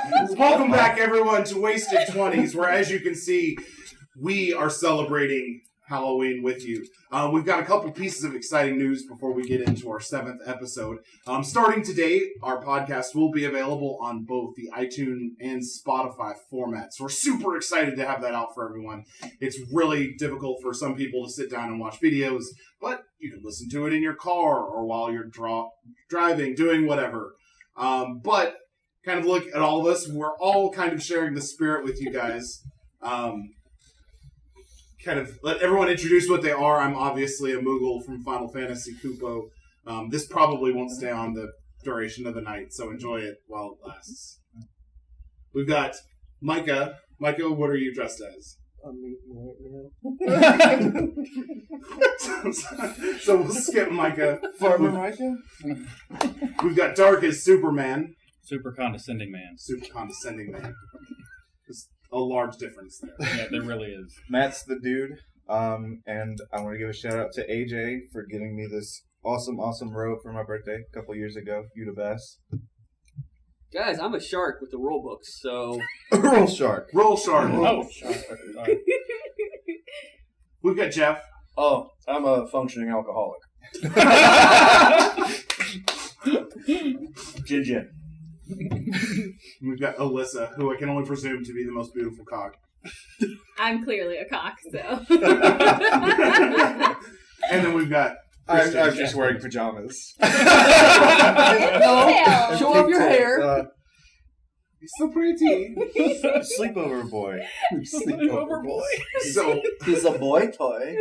Welcome back, everyone, to Wasted 20's, where, as you can see, we are celebrating Halloween with you. We've got a couple pieces of exciting news before we get into our 7th episode. Starting today, our podcast will be available on both the iTunes and Spotify formats. We're super excited to have that out for everyone. It's really difficult for some people to sit down and watch videos, but you can listen to it in your car or while you're driving, doing whatever. But kind of look at all of us. We're all kind of sharing the spirit with you guys. Kind of let everyone introduce what they are. I'm obviously a Moogle from Final Fantasy Kupo. This probably won't stay on the duration of the night, so enjoy it while it lasts. We've got Micah. Micah, what are you dressed as? So we'll skip Micah. Farmer Micah? We've got Dark as Superman. Super condescending man. Super condescending man. There's a large difference there. Yeah, there really is. Matt's the dude. And I want to give a shout out to AJ for getting me this awesome robe for my birthday a couple years ago. You the best. Guys, I'm a shark with the rule books, so... Roll shark. Roll shark. Oh, shark. We've got Jeff. Oh, I'm a functioning alcoholic. Gin. We've got Alyssa, who I can only presume to be the most beautiful cock. I'm clearly a cock, so. And then we've got I'm just wearing pajamas. No, show off your hair. He's so pretty. Sleepover boy. Sleepover boy. So He's a boy toy.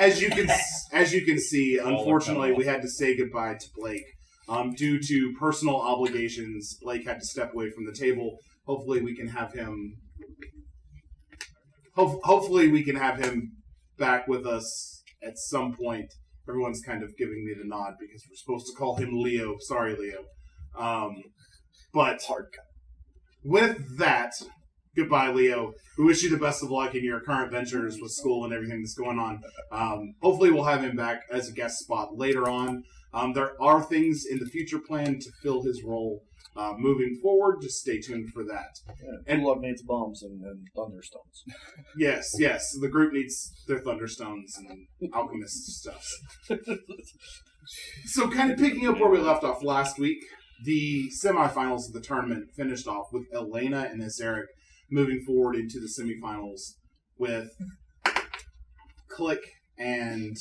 as you can see, unfortunately, we had to say goodbye to Blake. Due to personal obligations, Blake had to step away from the table. Hopefully, we can have him. Hopefully, we can have him back with us at some point. Everyone's kind of giving me the nod because we're supposed to call him Leo. Sorry, Leo. But with that, goodbye, Leo. We wish you the best of luck in your current ventures with school and everything that's going on. Hopefully, we'll have him back as a guest spot later on. There are things in the future planned to fill his role moving forward. Just stay tuned for that. Yeah, and love needs bombs and thunderstones. Yes. The group needs their thunderstones and alchemist stuff. So kind of picking up where we left off last week, the semifinals of the tournament finished off with Elena and Azeric moving forward into the semifinals with Click and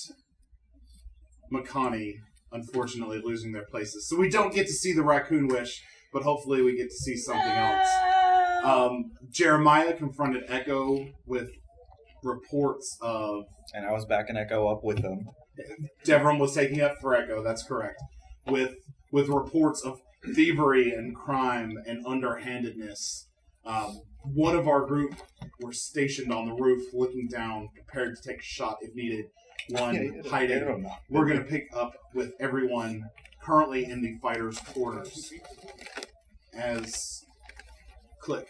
Makani unfortunately losing their places. So we don't get to see the Raccoon Wish, but hopefully we get to see something else. Jeremiah confronted Echo with reports of... And I was backing Echo up with them. Devram was taking up for Echo, that's correct. With reports of thievery and crime and underhandedness. One of our group were stationed on the roof looking down, prepared to take a shot if needed. One hiding. We're going to pick up with everyone currently in the fighters' quarters as Click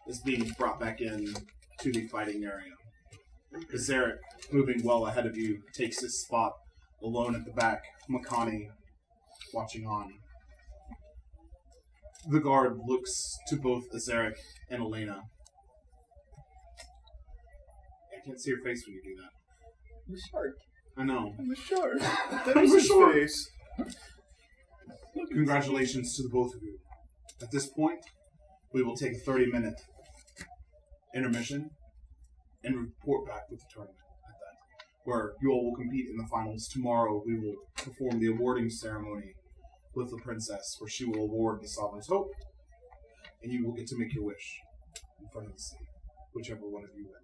is being brought back in to the fighting area. Azeric, moving well ahead of you, takes his spot alone at the back. Makani watching on. The guard looks to both Azeric and Elena. I can't see your face when you do that. I'm a shark. I know. I'm a shark. That is his face. Congratulations to the both of you. At this point, we will take a 30-minute intermission and report back with the tournament at that, where you all will compete in the finals. Tomorrow, we will perform the awarding ceremony with the princess, where she will award the Sovereign's Hope, and you will get to make your wish in front of the sea, whichever one of you win.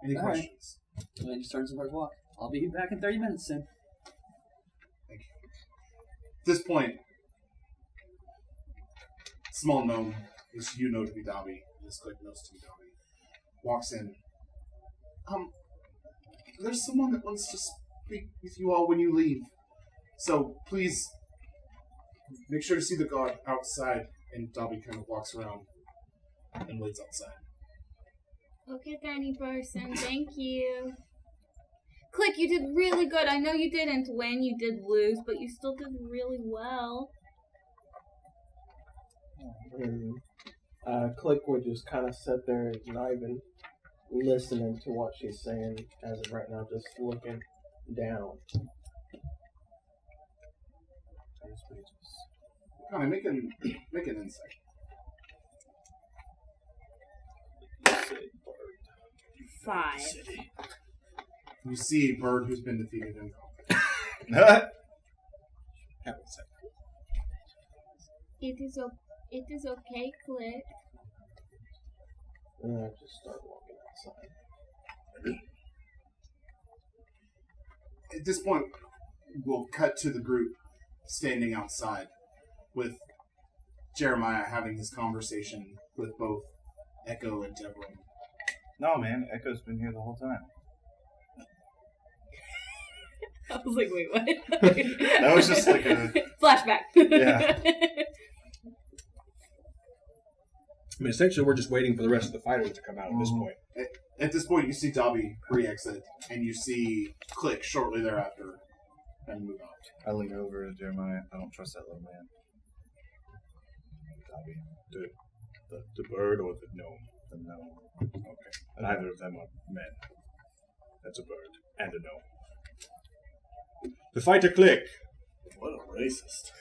Any All questions? Right. Just starting some hard walk. I'll be back in 30 minutes soon. Thank you. At this point, small gnome, which you know to be Dobby, this Click knows to be Dobby, walks in. There's someone that wants to speak with you all when you leave. So please make sure to see the guard outside. And Dobby kind of walks around and waits outside. Okay, tiny person, thank you. Click, you did really good. I know you didn't win, you did lose, but you still did really well. And Click would just kind of sit there, not even listening to what she's saying as of right now, just looking down. Connie, make an insight. Five. You see a bird who's been defeated in combat. It is okay, Click. And I just start walking outside. At this point, we'll cut to the group standing outside with Jeremiah having this conversation with both Echo and Deborah. No, man, Echo's been here the whole time. I was like, wait, what? That was just like a... Flashback. Yeah. I mean, essentially, we're just waiting for the rest of the fighters to come out at this point. At this point, you see Dobby re-exit, and you see Click shortly thereafter, and move on. I lean over to Jeremiah. I don't trust that little man. Dobby, the bird or the gnome? The gnome. Okay. Neither of them are men. That's a bird and a gnome. The fighter Click. What a racist.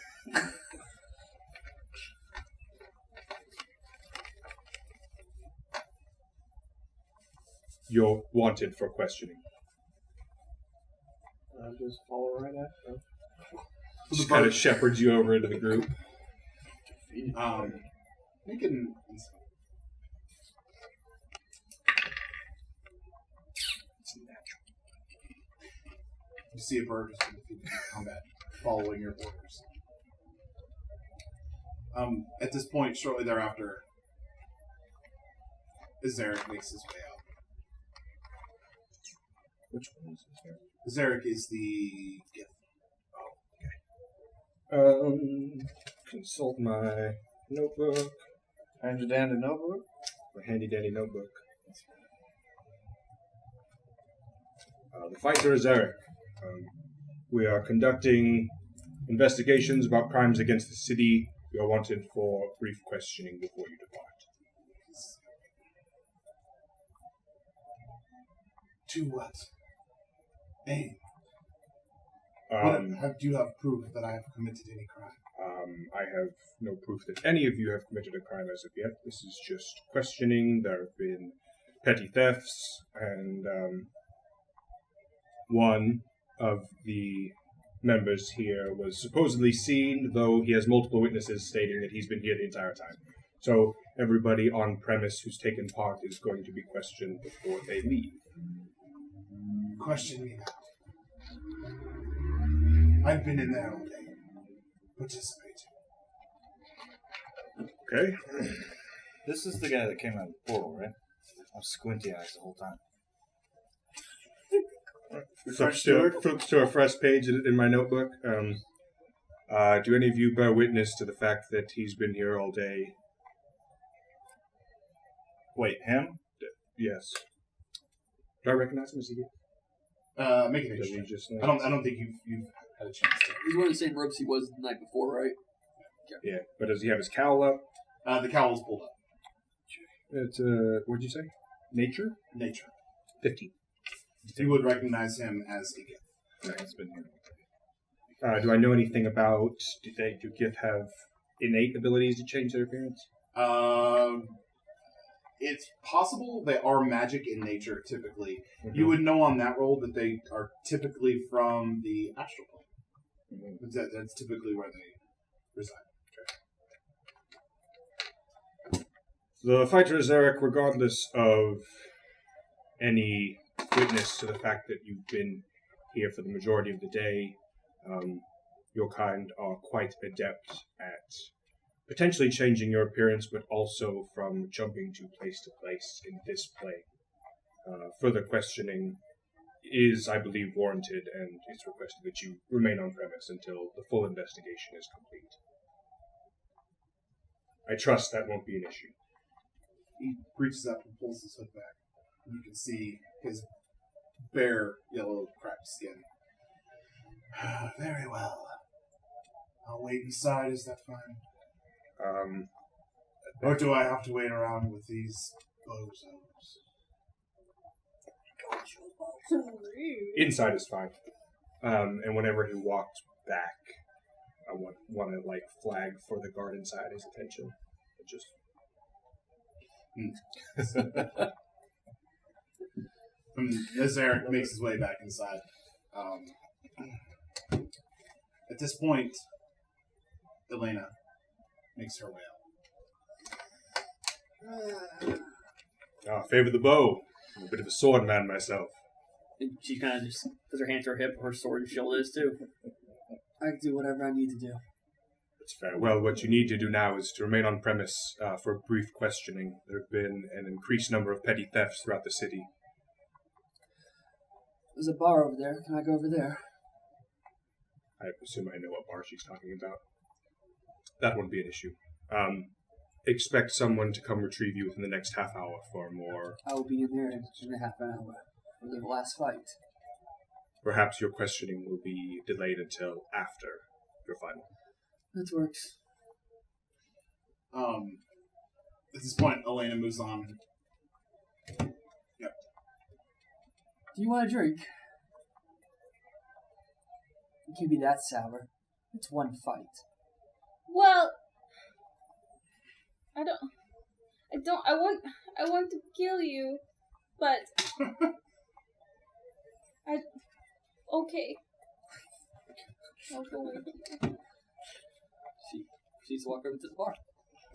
You're wanted for questioning. I just follow right after him. Just kind of shepherds you over into the group. Make an insight. It's natural. You see a bird who's been defeated in combat, following your orders. At this point, shortly thereafter, Zarek makes his way out. Which one is this here? Zarek is the gift. Consult my notebook. Hand you down the notebook? My handy dandy notebook. The fighter is Eric. We are conducting investigations about crimes against the city. You are wanted for brief questioning before you depart. To what? Aim. Do you have proof that I have committed any crime? I have no proof that any of you have committed a crime as of yet. This is just questioning. There have been petty thefts, and one of the members here was supposedly seen, though he has multiple witnesses stating that he's been here the entire time. So everybody on premise who's taken part is going to be questioned before they leave. Question me now. I've been in there all day. Participating. Okay? This is the guy that came out of the portal, right? I was squinty eyes the whole time. Flips to a fresh page in my notebook. Do any of you bear witness to the fact that he's been here all day? Wait, him? Yes. Do I recognize him? Is he here? Make an Does he initiative. just I don't think you've had a chance to. He's wearing the same robes he was the night before, right? Yeah, but does he have his cowl up? The cowl's pulled up. It's, what'd you say? Nature? Nature. 15. You would recognize him as a gift. Yeah, it's been here. Do I know anything about, do Gith have innate abilities to change their appearance? It's possible they are magic in nature, typically. Mm-hmm. You would know on that roll that they are typically from the astral plane. Mm-hmm. That's typically where they reside. The fighter is Eric, regardless of any witness to the fact that you've been here for the majority of the day. Your kind are quite adept at potentially changing your appearance, but also from jumping to place in this plane. Further questioning is, I believe, warranted, and it's requested that you remain on premise until the full investigation is complete. I trust that won't be an issue. He reaches up and pulls his hood back. You can see his bare, yellow, cracked skin. Very well. I'll wait inside, is that fine? Or do I have to wait around with these bozos? Inside is fine. And whenever he walked back, I want to like flag for the guard inside his attention. As Eric makes his way back inside, at this point, Elena makes her way out. Favor the bow. I'm a bit of a sword man myself. And she kind of just puts her hand to her hip, her sword and shield is too. I can do whatever I need to do. That's fair. Well, what you need to do now is to remain on premise for brief questioning. There have been an increased number of petty thefts throughout the city. There's a bar over there. Can I go over there? I assume I know what bar she's talking about. That wouldn't be an issue. Expect someone to come retrieve you within the next half hour for more... I will be in there in a half an hour for the last fight. Perhaps your questioning will be delayed until after your final. That works. At this point, Elena moves on. Yep. Do you want a drink? It can't be that sour. It's one fight. Well, I want to kill you, but okay. I'll go with you. She's walking over to the bar.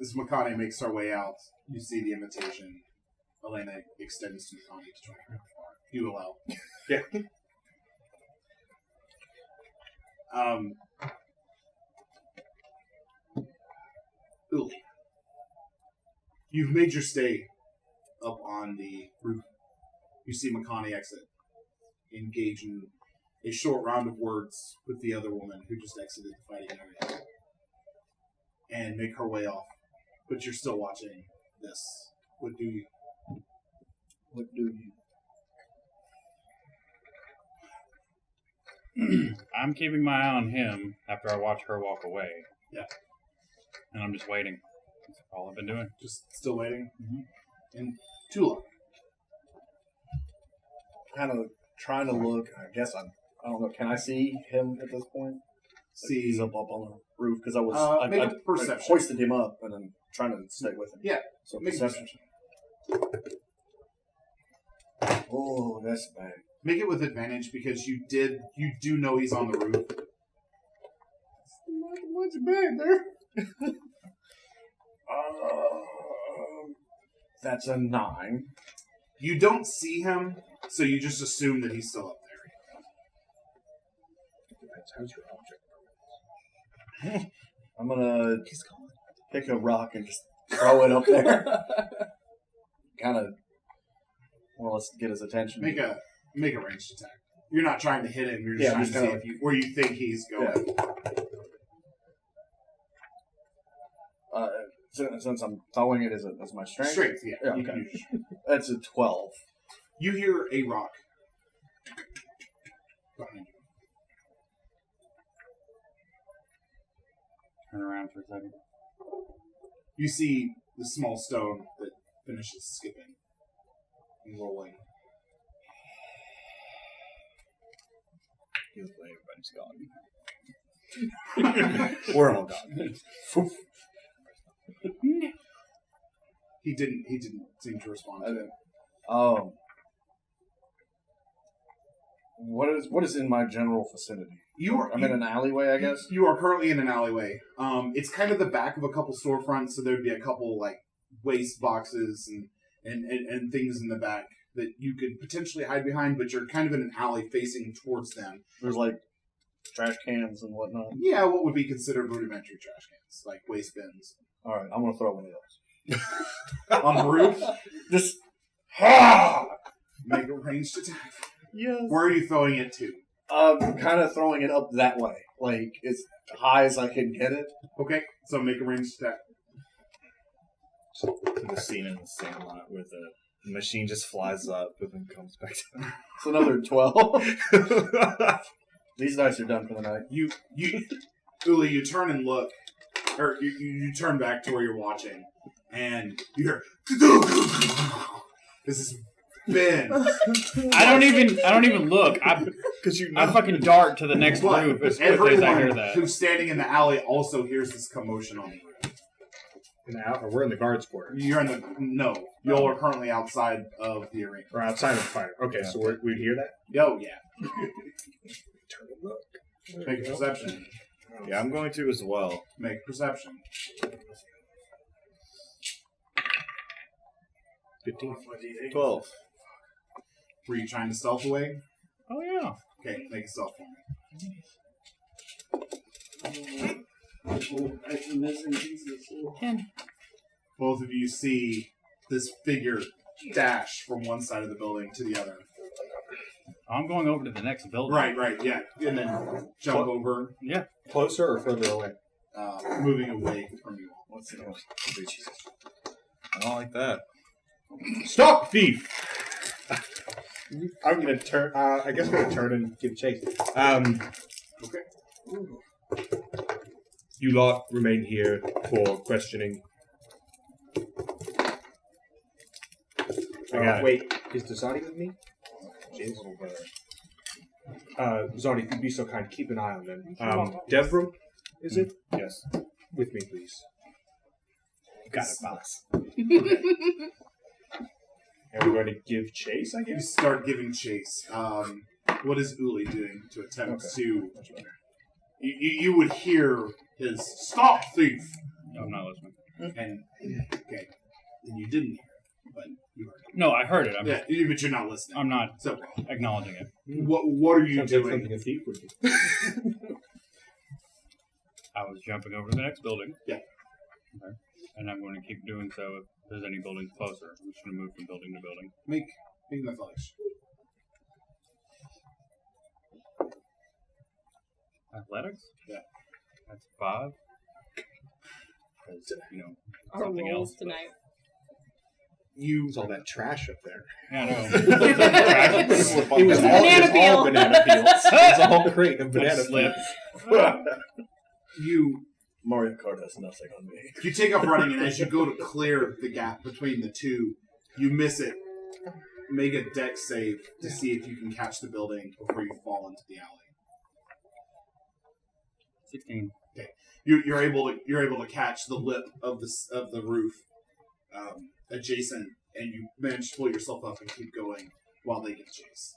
As Makani makes her way out, you see the invitation. Elena extends to Makani to join her at the bar. You allow. Yeah. Uli. You've made your stay up on the roof. You see Makani exit, engage in a short round of words with the other woman who just exited the fighting area, and make her way off. But you're still watching this. What do you? What do you? I'm keeping my eye on him after I watch her walk away. Yeah. And I'm just waiting. That's all I've been doing. Just still waiting? Mm-hmm. And Tula. Kind of trying to look. I guess I don't know. Can I see him at this point? See, He's up on the roof because I was make I a perception. hoisted him up and then trying to stay with him. Yeah. So Make a perception. Oh, that's bad. Make it with advantage because you do know he's on the roof. What's bad there? That's a 9. You don't see him, so you just assume that he's still up there. Depends. How's your object? I'm gonna pick a rock and just throw it up there. Kind of more or less get his attention. Make a ranged attack. You're not trying to hit him. You're just trying to see kinda, if where you think he's going. Yeah. Since I'm throwing it as my strength. Strength, yeah. Yeah, You okay. can use- That's a 12. You hear a rock behind you. Turn around for a second. You see the small stone that finishes skipping and rolling. Everybody's gone. We're all gone. He didn't seem to respond to it. What is in my general vicinity? I'm in an alleyway, I guess. You are currently in an alleyway. It's kind of the back of a couple storefronts, so there'd be a couple like waste boxes and things in the back that you could potentially hide behind, but you're kind of in an alley facing towards them. There's like trash cans and whatnot. Yeah, what would be considered rudimentary trash cans, like waste bins. All right, I'm gonna throw one of those On the roof, Just make a ranged attack. yes. Where are you throwing it to? Kind of throwing it up that way, like as high as I can get it. Okay, so make a ranged attack. To the scene in the Sandlot where the The machine just flies up and then comes back down. It's another 12. These dice are done for the night. Uli, you turn and look, or you turn back to where you're watching, and you hear, this is Ben. I don't even look. I fucking dart to the next But roof as quickly as I hear everyone that. who's standing in the alley also hears this commotion on the roof. We're in the guards' quarters. You're in the y'all are currently outside of the arena. Or outside of the fire. Okay, so we'd hear that? Oh yeah. Turn and look. Make a perception. Yeah, I'm going to as well. Make a perception. 15. 12. Were you trying to stealth away? Oh yeah. Okay, make a stealth for me. Actually missing pieces. 10. Both of you see this figure dash from one side of the building to the other. I'm going over to the next building. Right, yeah. And then jump over, Yeah. Closer or further away? moving away from you. What's the I don't like that. Stop, thief! I'm gonna turn. I guess I'm gonna turn and give chase. Okay. You lot remain here for questioning. Wait, is Zodi with me? Jeez. Zodi, if you'd be so kind, keep an eye on them. Devram, is it? Yes. With me, please. Got it, boss. And we're going to give chase, I You guess? start giving chase. What is Uli doing to attempt to... You would hear his, "Stop, thief!" I'm not listening. And, okay, and you didn't hear it, but you heard No, I heard it. it. Yeah, but you're not listening. I'm not So, acknowledging it. what are you Sounds like doing? something a thief would do. I was jumping over to the next building. Yeah. Okay. And I'm going to keep doing so if there's any buildings closer. I'm just going to move from building to building. Make an athletics. Athletics? Yeah. That's 5. Because, Our something rolls else. tonight. There's all that trash up there. Yeah, I know. It was Banana peel. all banana peels. It was a whole crate of banana Slip. peels. Mario Kart has nothing on me. You take off running, and as you go to clear the gap between the two, you miss it. Make a dex save to see if you can catch the building before you fall into the alley. 16. You're able to catch the lip of the roof adjacent, and you manage to pull yourself up and keep going while they get chase.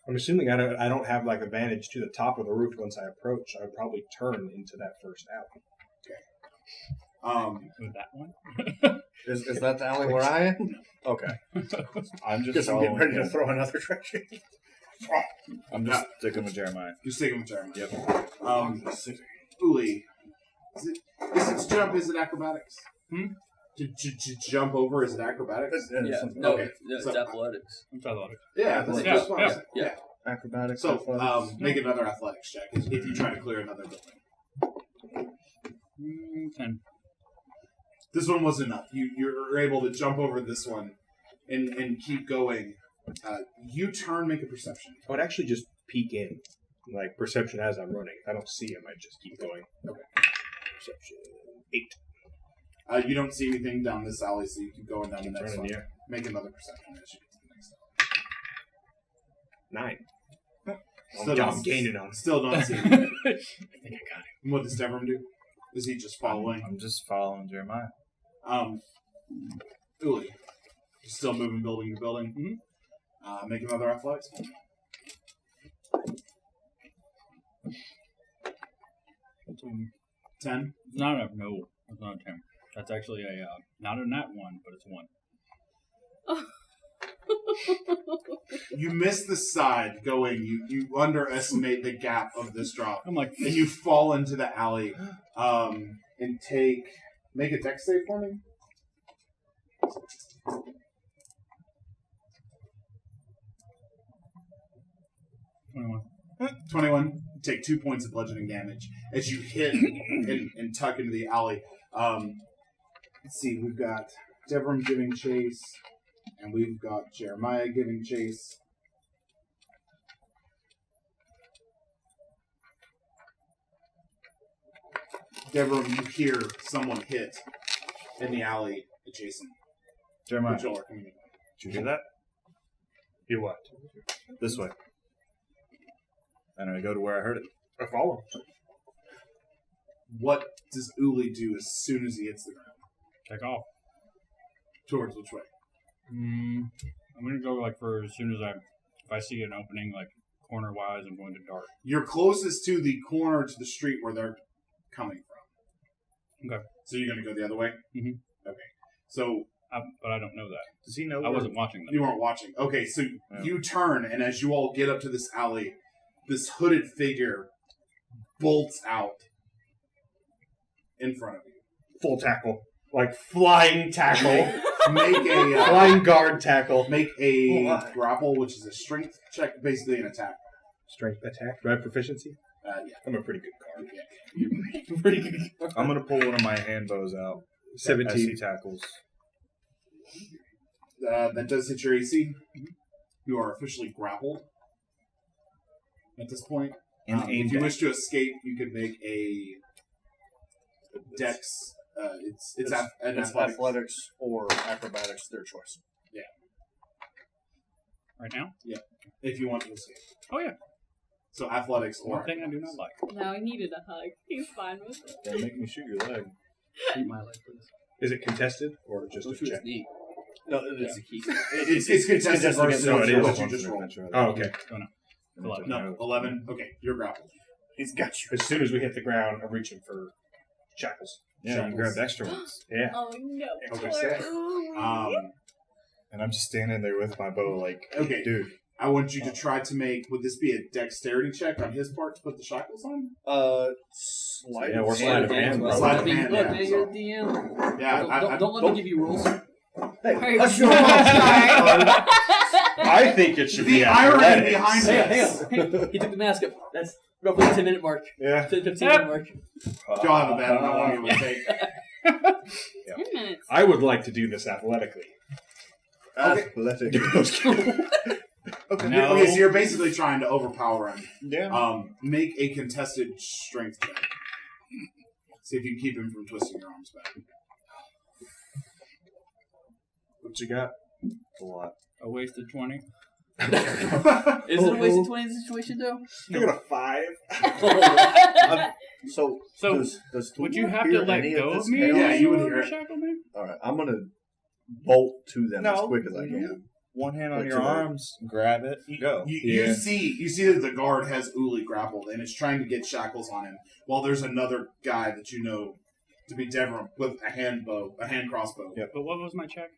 I'm assuming I don't have like advantage to the top of the roof once I approach. I would probably turn into that first alley. With that one? Is that the alley where I am? Okay. I'm just Guess I'm getting ready to him. throw another treasure. I'm just sticking with Jeremiah. You're sticking with Jeremy. Yep. Uli, is it jump? Is it acrobatics? To jump over, is it acrobatics? Yeah, Something- no, Okay, it's so- athletics. I'm athletics. Yeah, that's Yeah, fine. yeah. Acrobatics. So, athletics. make another athletics check if you try to clear another building. 10. This one was enough. You're able to jump over this one and keep going. You turn, make a perception. I would actually just peek in, like perception as I'm running. If I don't see him, I just keep going. Okay. Perception 8. You don't see anything down this alley, so you keep going down the next Running, one. yeah. Make another perception as you get to the next 9. Still I'm don't- gaining on. Still don't see anything. I think I got it. What does Devram do? Is he just following? I'm just following Jeremiah. Uli, still moving building to building. Make another athletics. 10. No, it's not a 10. That's actually a, not a nat 1, but it's 1. You miss the side going. You underestimate the gap of this drop, I'm like, and you fall into the alley. And make a dex save for me. 21. Take 2 points of bludgeoning damage as you hit and tuck into the alley. Let's see, we've got Devram giving chase, and we've got Jeremiah giving chase. Devram, you hear someone hit in the alley adjacent. Jeremiah, Which y'all are coming in. did you hear that? You what? This way. And I go to where I heard it. I follow. What does Uli do as soon as he hits the ground? Take off. Towards which way? I'm gonna go like for as soon as if I see an opening like corner wise, I'm going to dart. You're closest to the corner to the street where they're coming from. Okay. So you're going to go the other way? Mhm. Okay. So But I don't know that. Does he know? I wasn't watching them. you weren't watching. Okay, so Yeah. you turn, and as you all get up to this alley, this hooded figure bolts out in front of you. Full tackle. Like flying tackle. Make a Flying guard tackle. make a grapple, which is a strength check, basically an attack. Strength attack. Do I have proficiency? Yeah. I'm a pretty good guard. Yeah. Pretty good. I'm gonna pull one of my hand bows out. 17. As he tackles. That does hit your AC. You are officially grappled at this point. If you wish to escape, you could make a dex. It's It's athletics. athletics or acrobatics, their choice. Right now? If you want to escape. Oh yeah. So athletics or One thing I do not like. No, he needed a hug. He's fine with it. Don't make me shoot your leg. Shoot my leg, please. Is it contested or just Don't a shoot check? his knee. No, That's the key. it's contested versus No, it is. what you just rolled. Oh, okay. No, 11. Okay, you're grappled. He's got you. As soon as we hit the ground, I'm reaching for shackles. Yeah, you grabbed extra ones. Yeah. Oh no. Okay. Poor Uli. And I'm just standing there with my bow like, Okay. dude. I want you to try to make. Would this be a dexterity check on his part to put the shackles on? Sleight Yeah, of or sleight of hand, Well, Sleight look, of man, hand, look, yeah, man, so- you're the DM. Yeah, Don't let me give you rules. Hey, Let's go. I think it should be The irony athletics. behind Hang this. on, hang on. He took the mask up. That's roughly the 10-minute mark. Yeah. 15-minute mark. Y'all have a bet on how long it would take. 10 minutes. I would like to do this athletically. Athletic. Okay. No. Okay, so you're basically trying to overpower him. Yeah. Make a contested strength check. See if you can keep him from twisting your arms back. What you got? A lot. A wasted 20. Is it a wasted 20 in this situation, though? I got a 5. So does Would you Tulip have to hear let any go this of me? chaos? Yeah, you would to hear it. shackle me? All right, I'm gonna bolt to them as No. quick as I can. One hand on Like your today. arms, grab it, go. You Yeah. see that the guard has Uli grappled and is trying to get shackles on him, while there's another guy that you know to be Devram with a hand crossbow. Yep. But what was my check?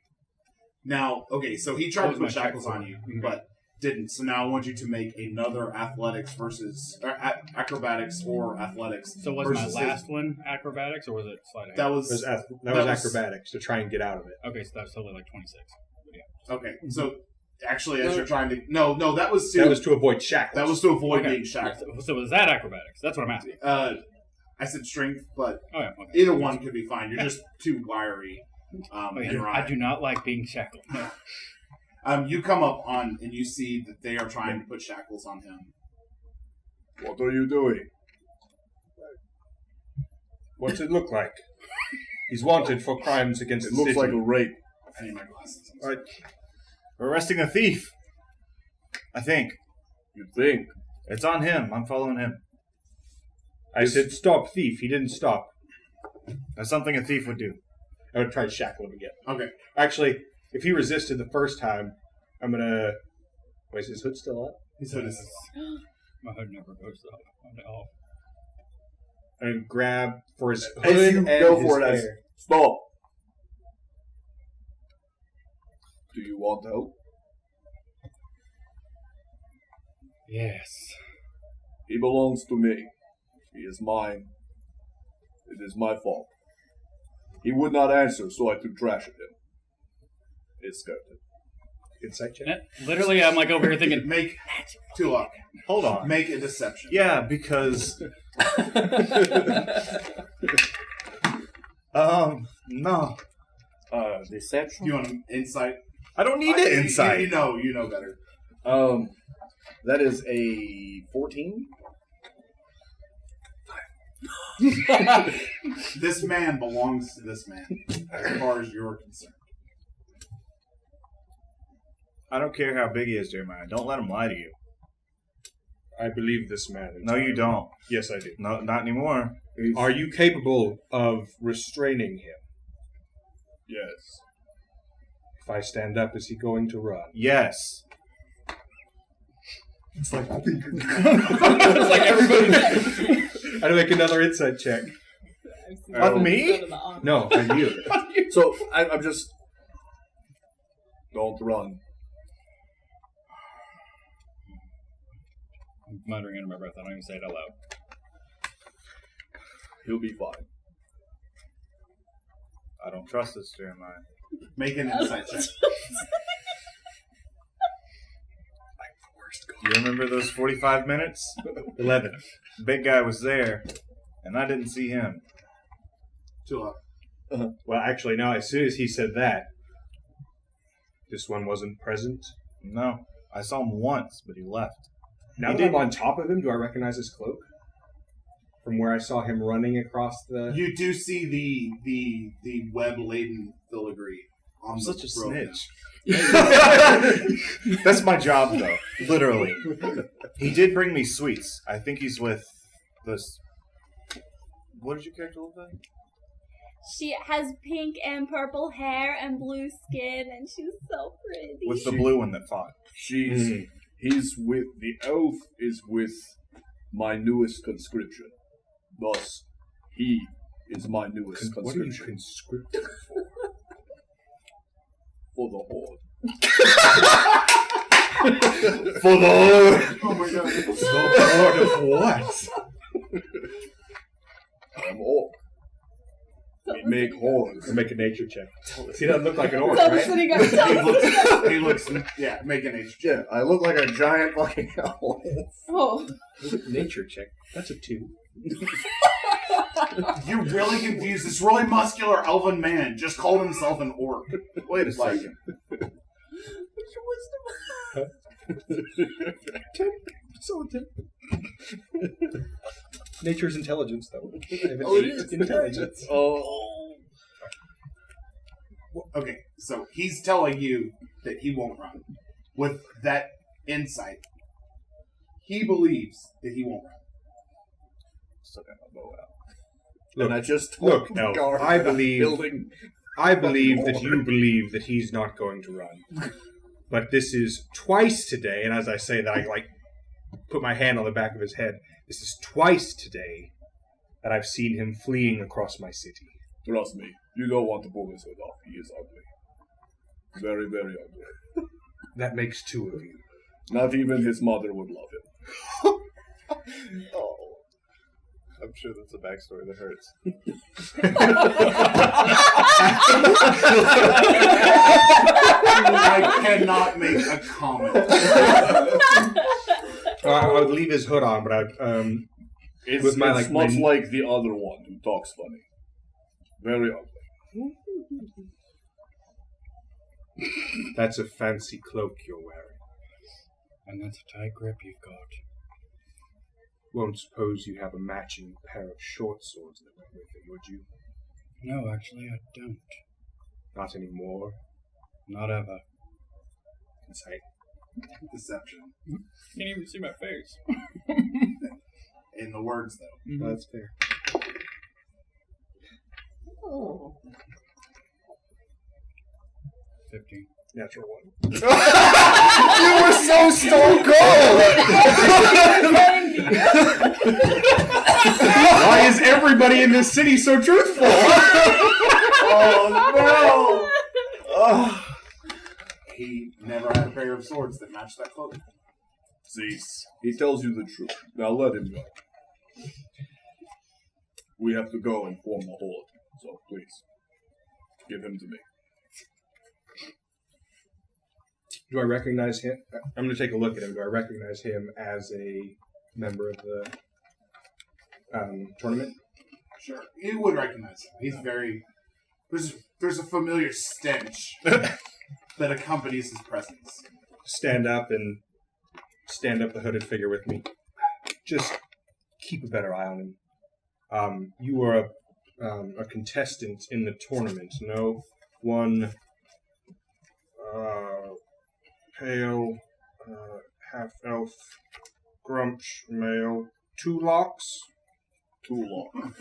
Now, okay, so he tried What to was put my check shackles for? on you, Mhm. but didn't. So now I want you to make another athletics versus acrobatics or athletics. So was my versus last one acrobatics or was it sleight of hand? That That was was, that was was- acrobatics to try and get out of it. Okay, so that's totally like 26. But yeah. okay. So actually, as you're trying to no, that was to That was to avoid shackles. that was to avoid Okay. being shackled. So was that acrobatics? That's what I'm asking. I said strength, but Oh yeah. Okay. either one could be fine. You're just too wiry. Oh, yeah. And I right. do not like being shackled. No. You come up on and you see that they are trying to put shackles on him. What are you doing? What's it look like? He's wanted for crimes against It the looks city. like a rape. I need my glasses. All right. We're arresting a thief. I think. You think? It's on him. I'm following him. I said stop thief. He didn't stop. That's something a thief would do. I would try to shackle him again. Okay. Actually, if he resisted the first time, I'm gonna. Wait, is his hood still up? His hood is My hood never goes up at all. I'm gonna grab for his hood As you and go his for it, hair. stop. Do you want help? Yes. He belongs to me. He is mine. It is my fault. He would not answer, so I threw trash at him. It scared him. Insight check. Literally, I'm like over here thinking, make Tulok. Hold on. Make a deception. Yeah, because no. Deception. Do you want an insight? I don't need an insight. You know better. That is a 14. This man belongs to this man, as far as you're concerned. I don't care how big he is, Jeremiah. Don't let him lie to you. I believe this man. No, you don't. Yes, I do. No, not anymore. Are you capable of restraining him? Yes. If I stand up, is he going to run? Yes. It's like everybody. How to make another insight check? On me? No, on you. So I'm just don't run. I'm muttering under my breath. I don't even say it out loud. He'll be fine. I don't trust this, Jeremiah. Make an insight check. You remember those 45 minutes? 11. Big guy was there, and I didn't see him. Too up. Well, actually, no. As soon as he said that, this one wasn't present. No. I saw him once, but he left. Now that I'm on top of him, do I recognize his cloak? From where I saw him running across the... You do see the web-laden filigree on I'm the such a road snitch. That's my job, though. Literally. He did bring me sweets. I think he's with this... What did your character look like? She has pink and purple hair and blue skin, and she's so pretty. With the blue one that fought. He's with the elf is with my newest conscription. Thus, he is my newest What are you conscription conscripting? for the horde. For the Lord! Oh my god. The Lord of what? I'm orc. We make hordes. Make a nature check. He doesn't look like an orc, Tell the right? city guy. he looks, yeah, make an age. Yeah, I look like a giant fucking owl. Oh. Nature check. That's a 2. You're really confused. This really muscular elven man just called himself an orc. Wait a second. 10. So 10. Nature's intelligence, though. I have an 8 intelligence. Oh. Okay, so he's telling you that he won't run. With that insight, he believes that he won't run. Still got my bow out. Look, And I just look, told the Elf, guard I that I'm believe- building. I believe that you believe that he's not going to run. But this is twice today, and as I say that, I put my hand on the back of his head. This is twice today that I've seen him fleeing across my city. Trust me, you don't want to pull his hood off. He is ugly. Very, very ugly. That makes 2 of you. Not even his mother would love him. Oh. I'm sure that's a backstory that hurts. I cannot make a comment. I would leave his hood on, but It's, With my, it's like, much my- like the other one who talks funny. Very ugly. that's a fancy cloak you're wearing. And that's a tight grip you've got. Won't suppose you have a matching pair of short swords that went with it, would you? No, actually, I don't. Not anymore. Not ever. Insight. Deception. Can't even see my face. In the words, though. No, that's fair. Oh. 15. Natural 1. You were so stone cold! Why is everybody in this city so truthful? Oh, no! Oh. He never had a pair of swords that matched that cloak. See, he tells you the truth. Now let him go. We have to go and form a horde, so please, give him to me. Do I recognize him? I'm going to take a look at him. Do I recognize him as a member of the tournament? Sure. You would recognize him. He's very There's a familiar stench that accompanies his presence. Stand up the hooded figure with me. Just keep a better eye on him. You are a contestant in the tournament, no? One pale, half-elf, grumsh male, 2 locks? Too long.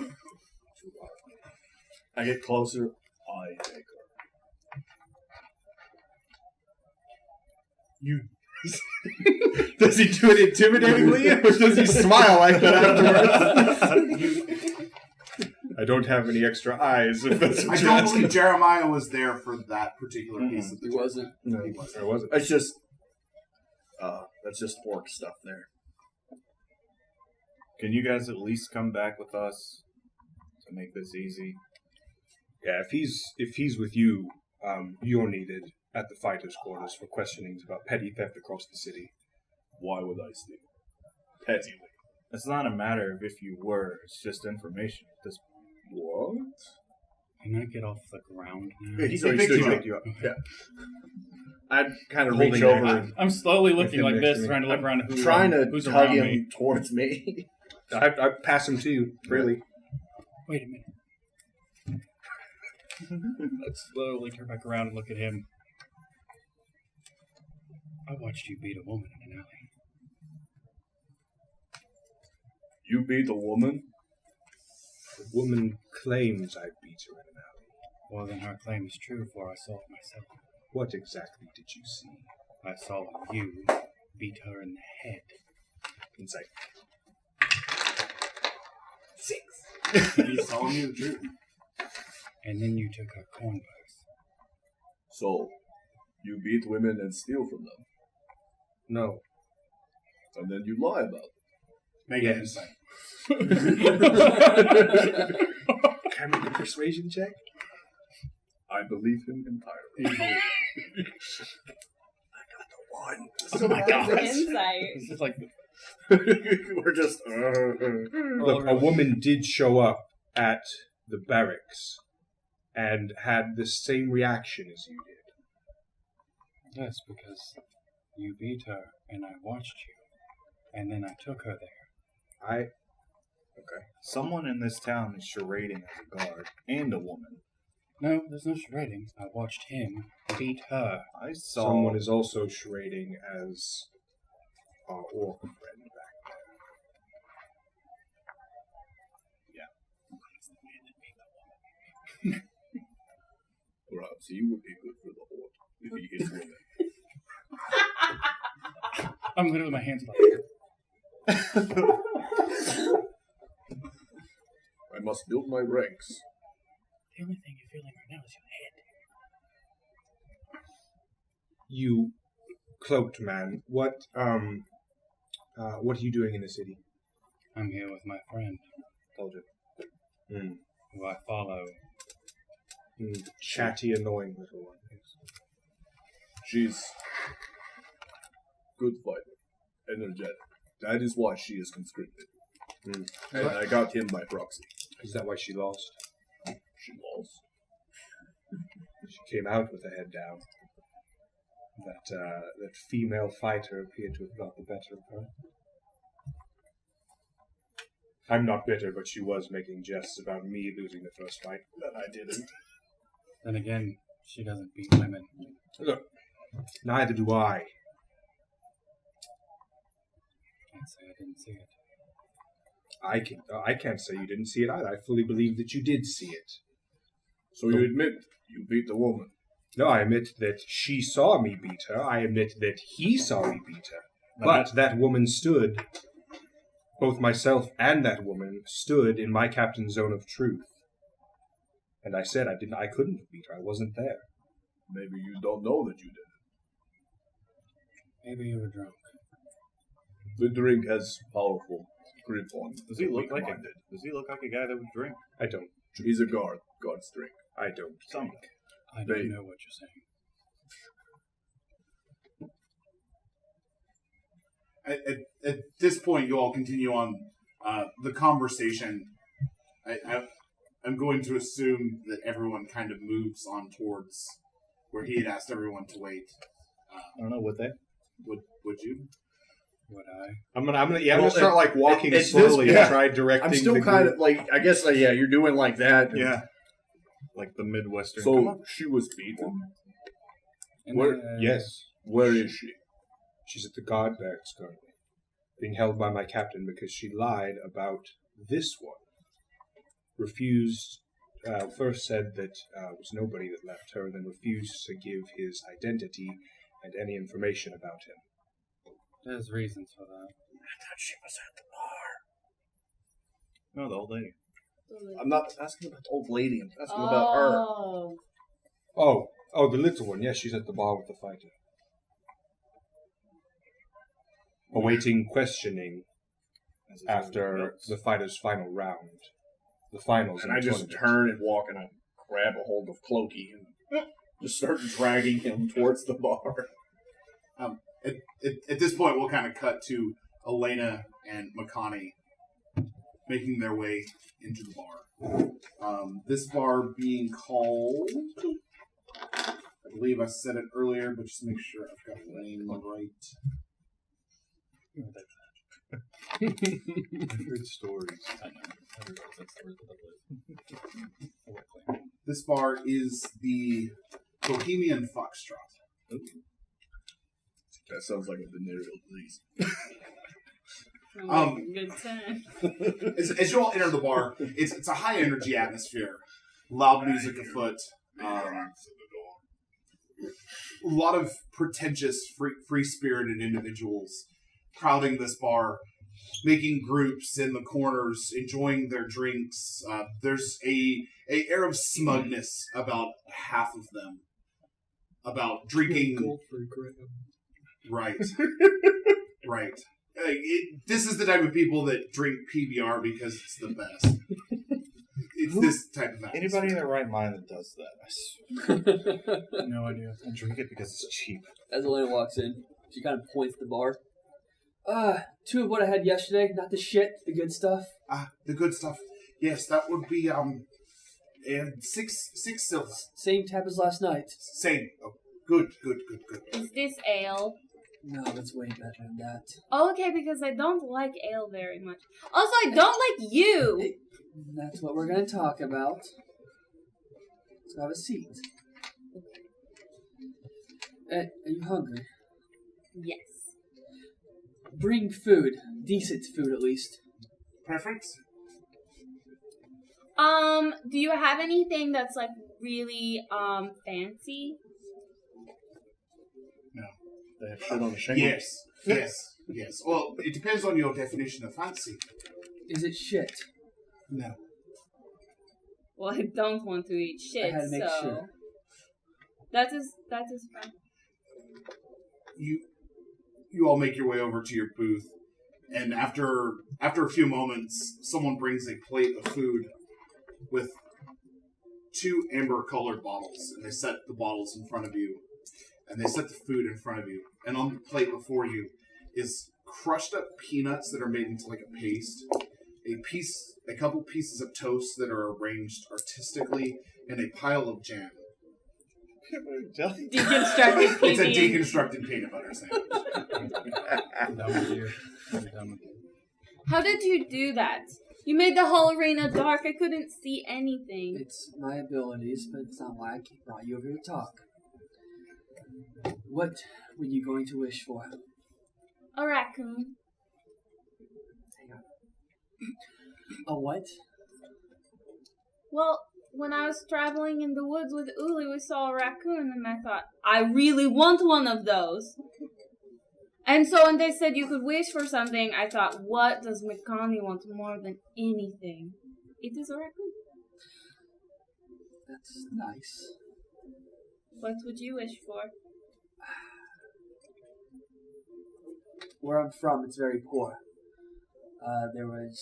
I get closer. I take her. You Does he do it intimidatingly, or does he smile like that afterwards? I don't have any extra eyes, if that's I what you're don't asking. believe Jeremiah was there for that particular piece of the He wasn't. No, He wasn't. Or was it? it's just. That's just orc stuff there. Can you guys at least come back with us to make this easy? Yeah, if he's with you, you're needed at the fighters' quarters for questionings about petty theft across the city. Why would I steal? Pettily. It's not a matter of if you were, it's just information. This What? Can I get off the ground now? He picked you up. Yeah. I'd kind of Holding reach your over hand. and I'm slowly looking him like next this, to me. trying to look around who, trying to who's tug around him me. towards me. I pass him to you, freely. Wait a minute. Let's slowly turn back around and look at him. I watched you beat a woman in an alley. You beat a woman? The woman claims I beat her in an alley. Well, then her claim is true, for I saw it myself. What exactly did you see? I saw you beat her in the head. Insight. He's telling you the truth. And then you took her coin purse. So, you beat women and steal from them. No. And then you lie about it. Make Yes. an insight. Can I make a persuasion check? I believe him entirely. Oh my god. Insight. It's just like We're just. Look, a woman did show up at the barracks and had the same reaction as you did. yes, because you beat her and I watched you, and then I took her there. Someone in this town is charading as a guard and a woman. No, there's no charading. I watched him beat her. I saw Someone is also charading as our orc friend back Perhaps he would be good for the horde if he hits women. I'm literally my hands like I must build my ranks. the only thing you're feeling right now is your head. You cloaked man, what are you doing in the city? I'm here with my friend, Told you. Mm. who I follow. Chatty, annoying little one. She's good fighter, energetic. That is why she is conscripted. Mm. And I got him by proxy. Is that why she lost? She lost. She came out with her head down. That female fighter appeared to have got the better of her. I'm not bitter, but she was making jests about me losing the first fight. That I didn't. Then again, she doesn't beat women. Look, neither do I. Can't say I didn't see it. I can't say you didn't see it either. I fully believe that you did see it. So you admit you beat the woman. No, I admit that she saw me beat her. I admit that he saw me beat her. But that woman stood, both myself and that woman stood in my captain's zone of truth. And I said I couldn't beat her. I wasn't there. Maybe you don't know that you did Maybe you were drunk. it. The drink has powerful grip on. Does he look weak like minded. Does he look like a guy that would drink? I don't. He's a guard. Guards drink. I don't. Some. I They- don't know what you're saying. At this point, you all continue on the conversation. I'm going to assume that everyone kind of moves on towards where he had asked everyone to wait. I don't know, would they? Would you? Would I? I'm gonna Well, start like walking at this- slowly yeah. and try directing. I'm still the kind group. of like, I guess, yeah, you're doing like that. Yeah. Like the Midwestern. So she was beaten. Yes. Where is she? She's at the guard barracks currently, being held by my captain because she lied about this one. Refused, first said that it was nobody that left her, and then refused to give his identity and any information about him. There's reasons for that. I thought she was at the bar. No, the old lady. I'm not asking about the old lady. I'm asking about her. Oh. Oh, the little one. Yes, she's at the bar with the fighter. Awaiting questioning after the fighter's final round. The finals. And in I the just tournament. turn and walk and I grab a hold of Clokey and just start dragging him towards the bar. At this point, we'll kind of cut to Elena and Makani making their way into the bar. This bar being called, I believe I said it earlier, but just make sure I've got the name right. I've heard stories. This bar is the Bohemian Foxtrot. That sounds like a venereal disease. Good time. As you all enter the bar, it's a high energy atmosphere, loud music afoot, a lot of pretentious, free spirited individuals crowding this bar, making groups in the corners, enjoying their drinks. There's a air of smugness about half of them, about drinking. Right, right. This is the type of people that drink PBR because it's the best. It's this type of atmosphere. Anybody in their right mind that does that, I swear. No idea. I drink it because it's cheap. As Elena walks in, she kind of points at the bar. 2 of what I had yesterday, not the shit, the good stuff. The good stuff. Yes, that would be and 6 silver. Same tap as last night. Same. Oh, good. Is this ale? No, that's way better than that. Okay, because I don't like ale very much. Also, I don't like you. That's what we're going to talk about. Let's have a seat. Are you hungry? Yes. Bring food. Decent food, at least. Preference? Do you have anything that's like really fancy? They have shit on the shingle. Yes. Well, it depends on your definition of fancy. Is it shit? No. Well, I don't want to eat shit, I had to make so sure. that is fine. You all make your way over to your booth, and after a few moments, someone brings a plate of food with 2 amber-colored bottles, and they set the bottles in front of you, and they set the food in front of you, and on the plate before you is crushed up peanuts that are made into like a paste, a couple pieces of toast that are arranged artistically, and a pile of jam. Deconstructed It's a PB. deconstructed peanut butter sandwich. Done with you. I'm done with you. How did you do that? You made the whole arena dark. I couldn't see anything. It's my abilities, but it's not why I brought you over here to talk. What were you going to wish for? A raccoon. A what? Well, when I was traveling in the woods with Uli, we saw a raccoon, and I thought, I really want one of those. And so when they said you could wish for something, I thought, what does Makani want more than anything? It is a raccoon. That's nice. What would you wish for? Where I'm from, it's very poor. There was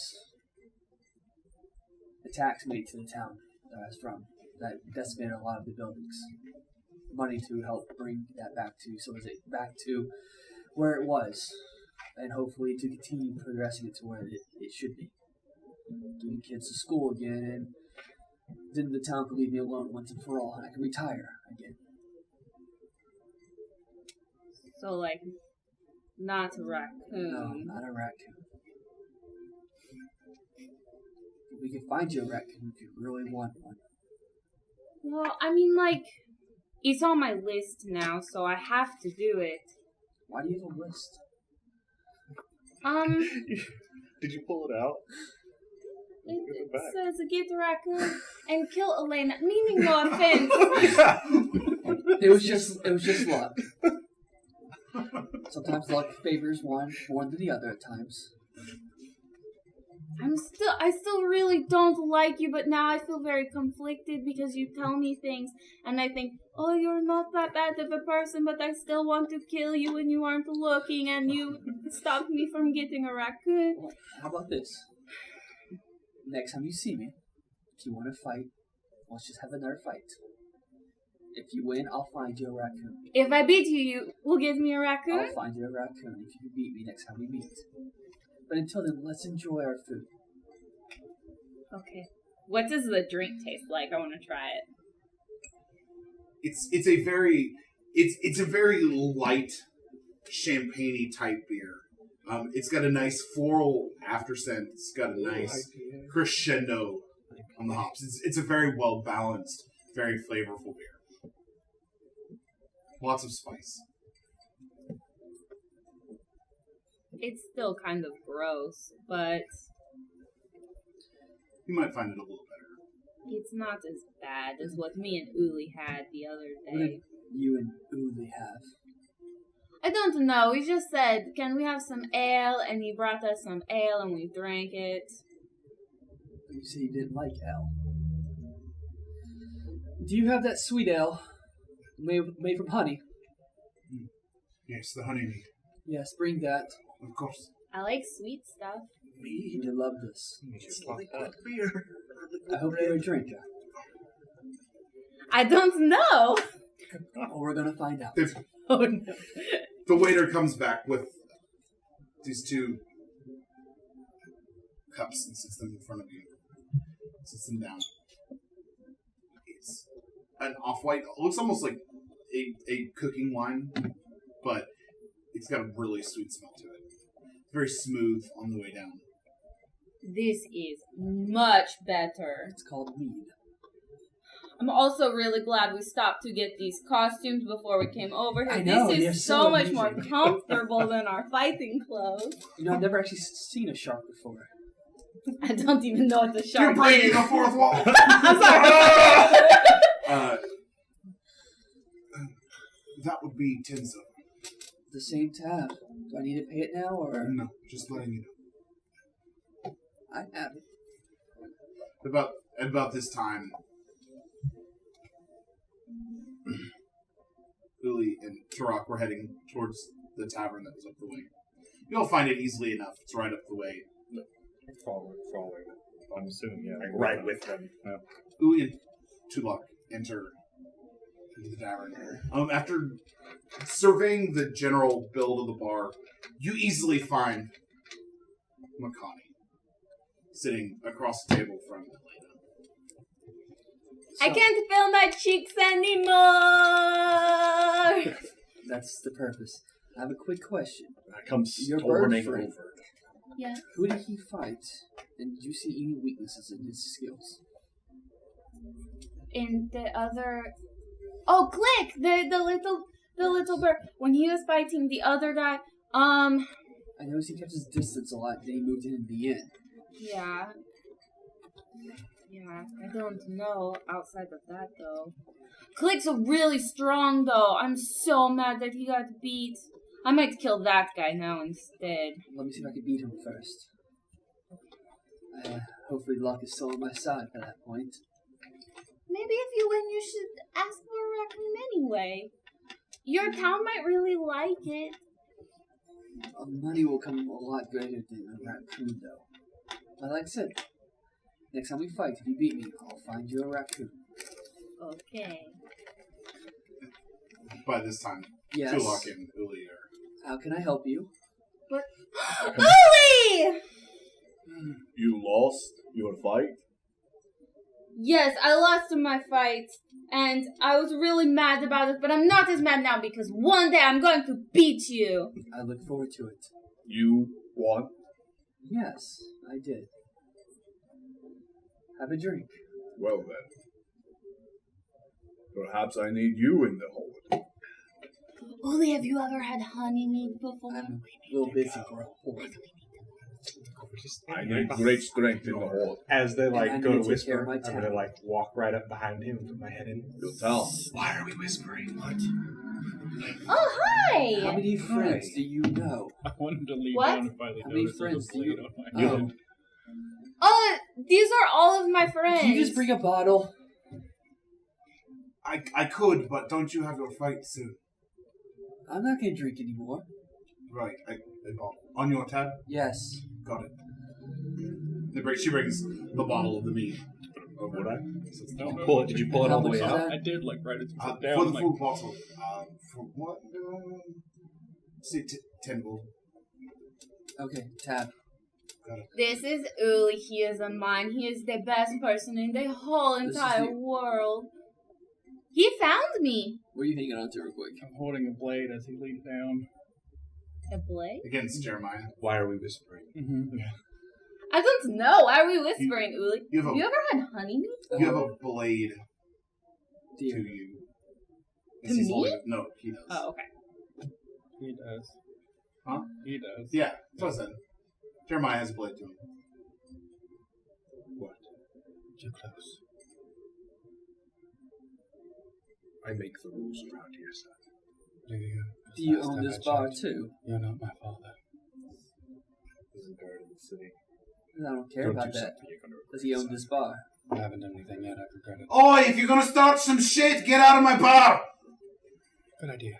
attacks made to the town that I was from that decimated a lot of the buildings. Money to help bring that back to where it was, and hopefully to continue progressing it to where it should be. Getting kids to school again, and then the town could leave me alone once and for all, and I can retire again. So, like, not a raccoon. No, not a raccoon. We can find you a raccoon if you really want one. Well, I mean, like, it's on my list now, so I have to do it. Why do you have a list? Did you pull it out? It says get the raccoon and kill Elena, meaning no offense. It was just luck. Sometimes luck favors one more than the other at times. I still really don't like you, but now I feel very conflicted because you tell me things and I think, oh, you're not that bad of a person, but I still want to kill you when you aren't looking and you stopped me from getting a raccoon. Well, how about this? Next time you see me, if you want to fight, let's just have another fight. If you win, I'll find you a raccoon. If I beat you, you will give me a raccoon? I'll find you a raccoon if you beat me next time we meet. But until then, let's enjoy our food. Okay. What does the drink taste like? I want to try it. It's a very light champagne-y type beer. It's got a nice floral after scent. It's got a nice crescendo on the hops. It's a very well balanced, very flavorful beer. Lots of spice. It's still kind of gross, but You might find it a little better. it's not as bad as what me and Uli had the other What did day. you and Uli have? I don't know. We just said, can we have some ale? And he brought us some ale and we drank it. You say you didn't like ale. Do you have that sweet ale made from honey? Yes, the honey meat. Yes, bring that. Of course. I like sweet stuff. Me, you love this. Just like that. Beer. I hope you're a drinker. I don't know. Oh, we're gonna find out. Oh no. The waiter comes back with these two cups and sits them in front of you. Sits them down. It's an off-white. It looks almost like a cooking wine, but it's got a really sweet smell to it. It's very smooth on the way down. This is much better. It's called mead. I'm also really glad we stopped to get these costumes before we came over here. I know, This they're is so so much more amusing. comfortable than our fighting clothes. You know, I've never actually seen a shark before. I don't even know what the You're shark breaking is. the fourth wall! I'm sorry. That would be Tenzo. The same tab. Do I need to pay it now, or No, just letting you know. I have it? About this time, Uli and Turok were heading towards the tavern that was up the way. You'll find it easily enough. It's right up the way. Following. I'm assuming, yeah. Like right with them. Yeah. Uli and Tulok enter into the tavern. After surveying the general build of the bar, you easily find Makani sitting across the table from Elena. I can't feel my cheeks anymore. That's the purpose. I have a quick question. I come Your bird storming friend. over. Yeah. Who did he fight? And did you see any weaknesses in his skills? And the other, oh, Click, the little bird. When he was fighting the other guy, I noticed he kept his distance a lot, then he moved in the end. yeah, I don't know outside of that though. Click's really strong though. I'm so mad that he got beat. I might kill that guy now instead. Let me see if I can beat him first. Hopefully luck is still on my side by that point. Maybe if you win, you should ask for a raccoon anyway. Your town might really like it. Money will come a lot greater than a raccoon, though. But like I said, next time we fight, if you beat me, I'll find you a raccoon. Okay. By this time, Yes. Tulok and Uli are... How can I help you? What? Uli! You lost your fight? Yes, I lost in my fight, and I was really mad about it, but I'm not as mad now because one day I'm going to beat you. I look forward to it. You won? Yes, I did. Have a drink. Well then. Perhaps I need you in the hold. Uli, have you ever had honey meat before? I'm a little busy for a whole. I need great strength in the hold. As they And I like go need to to take care whisper, of my I'm gonna town. like walk right up behind him and put my head in. You'll tell. Why are we whispering? What? Oh, How hi! many friends do you know? I wanted to leave What? down and finally How many noticed there was friends a do you- blade on my Oh. head. Oh, these are all of my friends. Can you just bring a bottle? I could, but don't you have your fight soon? I'm not gonna drink anymore. Right. On your tab? Yes. Got it. She brings the bottle of the mead over. Would I? No, no. Pull it. Did you pull it How all the much way is out? that? I did, like, right as I put For down. the Like, full bottle. For what? Say 10 gold. Okay, tab. This is Uli. He is a mine. He is the best person in the whole This is entire the- world. He found me. What are you hanging on to real quick? I'm holding a blade as he leans down. A blade? Against Jeremiah. Why are we whispering? Mm-hmm. I don't know. Why are we whispering, Uli? You have Have a you ever had honey meat? you have a blade to Dear. you. To He's me? holding it. No, he does. Oh, okay. He does. Huh? He does. Yeah, that's what I said. Jeremiah has a blade to him. What? Too close. I make the rules around here, son. Do you? Do you own this bar too? You're not my father. Isn't guard in the city. I don't care Don't about do that. something you're gonna Does he own regret, this bar? I haven't done anything yet. I regret it. Oi, if you're gonna start some shit, get out of my bar! Good idea.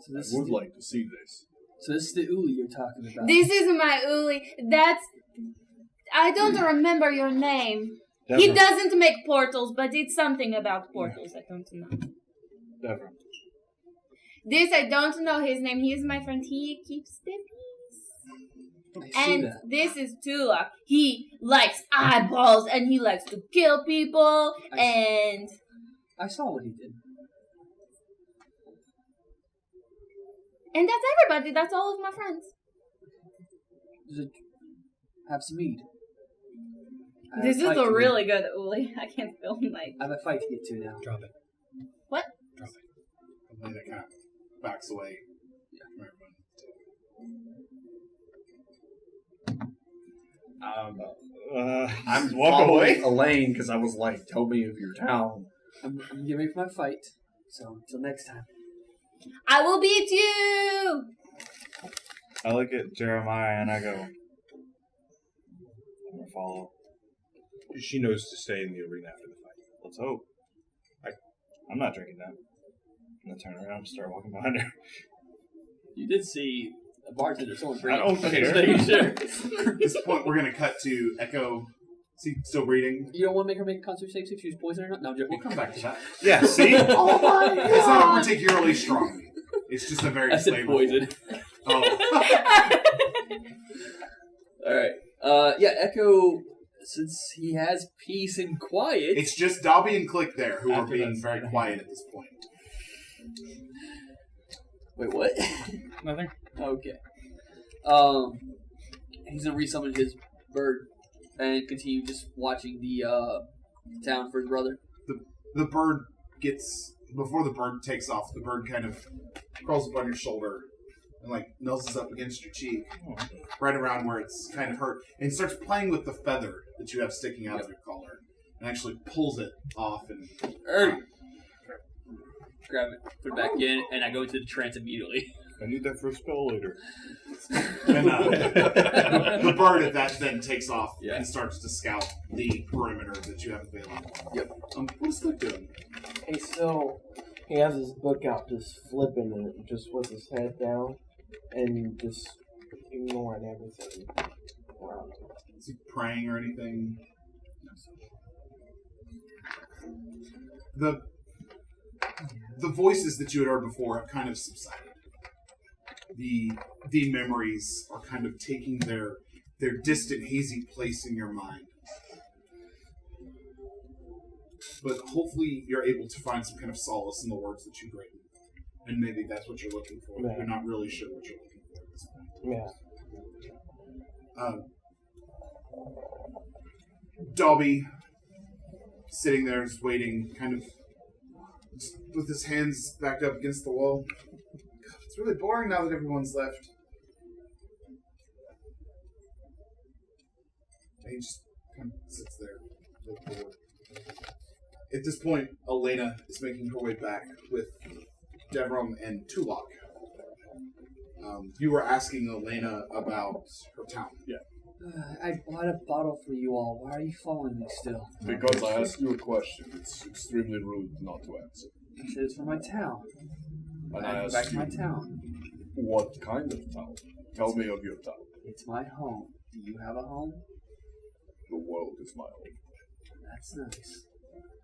So this I is would the, like to see this. so this is the Uli you're talking about. This is my Uli. That's. I don't remember your name. He Devram. doesn't make portals, but it's something about portals. I don't know. Devram. This, I don't know his name. He is my friend. He keeps the peace. I see And that. this is Tulak. He likes eyeballs and he likes to kill people. And I saw what he did. that's everybody. That's all of my friends. Have some mead. I have This a is fight a to really good Uli. I can't feel like. I have a fight to get to now. Drop it. What? Drop it. And then it kind of backs away from everyone. I'm walk following away. Elaine because I was like, tell me of your town. I'm getting ready for my fight. So until next time. I will beat you! I look at Jeremiah and I go, I'm gonna follow. She knows to stay in the arena after the fight. Let's hope. I'm not drinking that. I'm gonna turn around and start walking behind her. You did see a bartender, someone bring I don't it. care. At this point, we're gonna cut to Echo. Is he still reading? You don't want to make her make a concert save if she's poisoned or not? No, I'm joking. We'll come back to that. Yeah, see? Oh my It's not particularly strong. It's just a very I said flavorful. poison. Oh. Alright. Yeah, Echo, since he has peace and quiet. It's just Dobby and Click there who are After being that's very gonna quiet at this point. Wait, what? Nothing. Okay. He's gonna resummon his bird and continue just watching the town for his brother. The bird gets before the bird takes off. The bird kind of crawls up on your shoulder and like noses up against your cheek, right around where it's kind of hurt, and starts playing with the feather that you have sticking out of your collar, and actually pulls it off and Grab it, put it back in, and I go into the trance immediately. I need that for a spell later. And the bird at that then takes off Yeah. and starts to scout the perimeter that you have available. Yep. What is Click doing? Hey, so he has his book out, just flipping it, just with his head down, and just ignoring everything around him. Is he praying or anything? The voices that you had heard before have kind of subsided. The memories are kind of taking their distant, hazy place in your mind. but hopefully you're able to find some kind of solace in the words that you've written. And maybe that's what you're looking for. Yeah. You're not really sure what you're looking for at this point. Yeah. Dobby, sitting there just waiting, kind of just with his hands backed up against the wall. God, it's really boring now that everyone's left. And he just kind of sits there, looking bored. At this point, Elena is making her way back with Devram and Tulok. You were asking Elena about her town. I bought a bottle for you all. Why are you following me still? Because I asked you a question, it's extremely rude not to answer. You said it's for my town. And I I go back asked to my you, town. what kind of town? Tell me of your town. It's my home. Do you have a home? The world is my home. That's nice.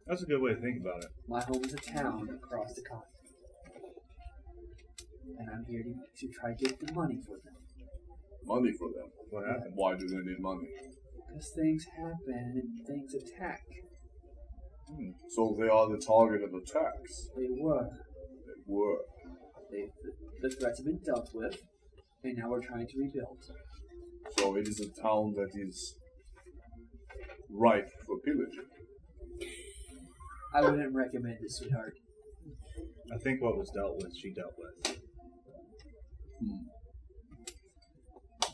That's a good way to think about it. My home is a town across the continent. And I'm here to try to get the money for them. Money for them. What happened? Why do they need money? Because things happen and things attack. So they are the target of attacks. They were. They were. The threats have been dealt with, and now we're trying to rebuild. So it is a town that is ripe for pillaging. I wouldn't recommend it, sweetheart. I think what was dealt with, she dealt with.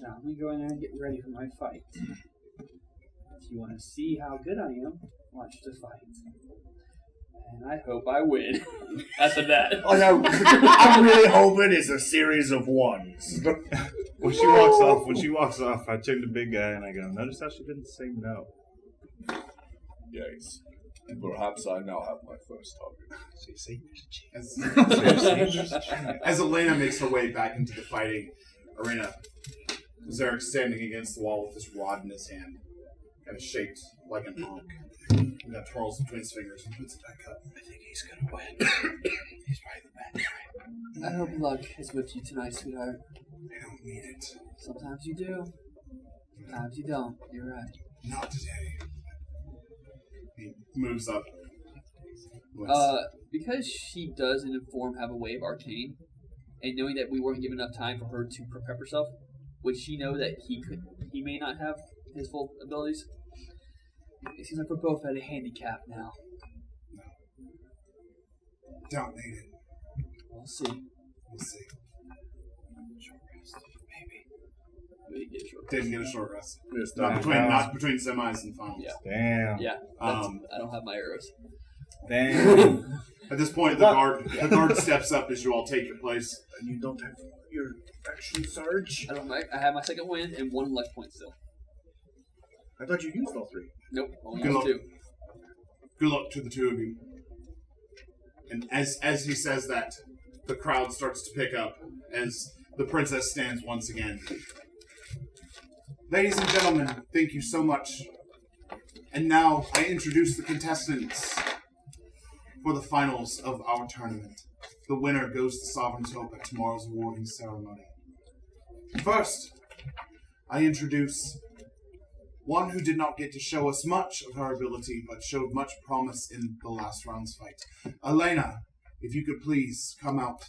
Now, let me go in there and get ready for my fight. If you want to see how good I am, watch the fight. And I hope I win. That's a that. I'm really hoping it's a series of ones. When she walks off, I turn to the big guy and I go, notice how she didn't say no. Yes. And perhaps I now have my first target. So you see, there's a chance. As Elena makes her way back into the fighting arena, Zarek's standing against the wall with this rod in his hand, kind of shaped like an ankh. And that twirls between his fingers and puts it back up. I think he's gonna win. He's probably the bad guy. I hope luck is with you tonight, sweetheart. I don't need it. Sometimes you do. Sometimes you don't. You're right. Not today. He moves up. Because she does in form have a way of arcane, and knowing that we weren't given enough time for her to prep herself, would she know that he may not have his full abilities? It seems like we're both at a handicap now. No. Don't need it. We'll see. We'll see. Short rest, maybe. We didn't get a short rest. Didn't get a short rest. Yes, Not between semis and finals. Yeah. Damn. Yeah. I don't have my arrows. Damn. At this point, the guard steps up as you all take your place. And you don't have your action surge? I have my second wind and one luck point still. I thought you used all three. Nope, only Good luck. two. Good luck to the two of you. And as he says that, the crowd starts to pick up as the princess stands once again. Ladies and gentlemen, thank you so much. And now I introduce the contestants for the finals of our tournament. The winner goes to Sovereign's Hope at tomorrow's awarding ceremony. First, I introduce one who did not get to show us much of her ability, but showed much promise in the last round's fight. Elena, if you could please come out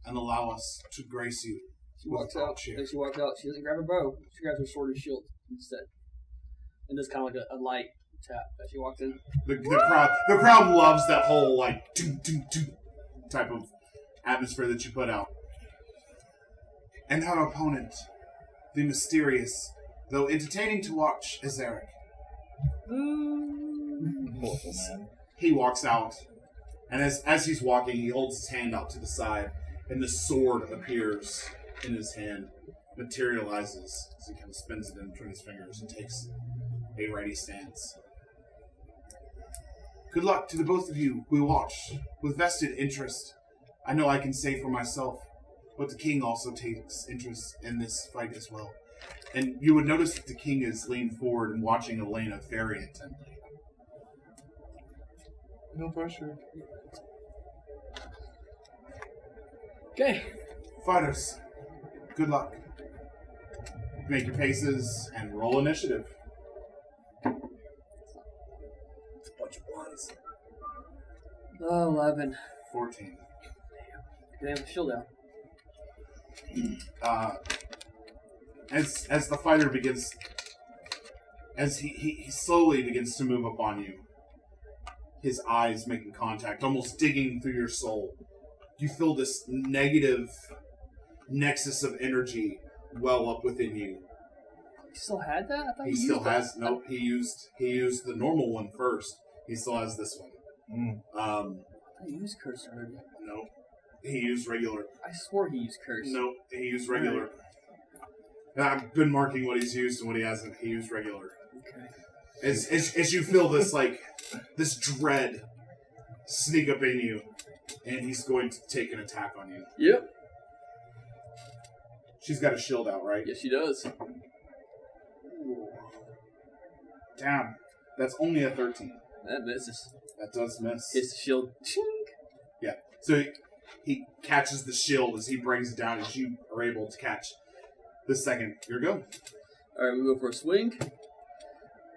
and allow us to grace you. She walks out. As she walks out, she doesn't grab her bow. She grabs her sword and shield instead. And does kind of like a light tap as she walks in. The crowd loves that whole like type of atmosphere that you put out. And her opponent, the mysterious, though entertaining to watch, is Eric. Awful, man. He walks out, and as he's walking, he holds his hand out to the side, and the sword appears in his hand, materializes as he kind of spins it in between his fingers and takes a ready stance. Good luck to the both of you. We watch with vested interest. I know I can say for myself, but the king also takes interest in this fight as well. And you would notice that the king is leaned forward and watching Elena very intently. No pressure. Okay. Fighters, good luck. Make your paces and roll initiative. It's a bunch of ones. Oh, 11. 14. Damn, shield out. As the fighter begins, as he slowly begins to move up on you, his eyes making contact, almost digging through your soul, you feel this negative nexus of energy well up within you. He still had that? I thought He you still used has that. nope. He used the normal one first. He still has this one. I thought he used curse already. No, he used regular. I swore he used curse. No, he used regular. I've been marking what he's used and what he hasn't. He used regular. Okay. As you feel this this dread sneak up in you, and he's going to take an attack on you. Yep. She's got a shield out, right? Yes, she does. Damn, that's only a 13. That misses. That does miss. Hits the shield. Chink. Yeah. So he catches the shield as he brings it down, as you are able to catch the second. Your go. Alright, we go for a swing.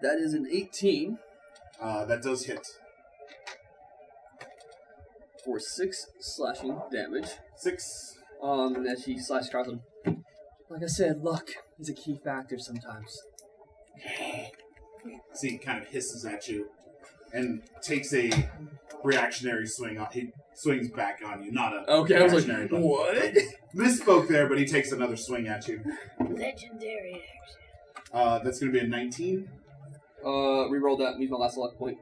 That is an 18 That does hit. for 6 slashing damage. 6. And as she slashes across him. Like I said, luck is a key factor sometimes. So he kind of hisses at you and takes a reactionary swing. He swings back on you, not a Okay, I was like, reactionary, but- what? Misspoke there, but he takes another swing at you. Legendary action. That's going to be a 19. Reroll that. Use my last luck point.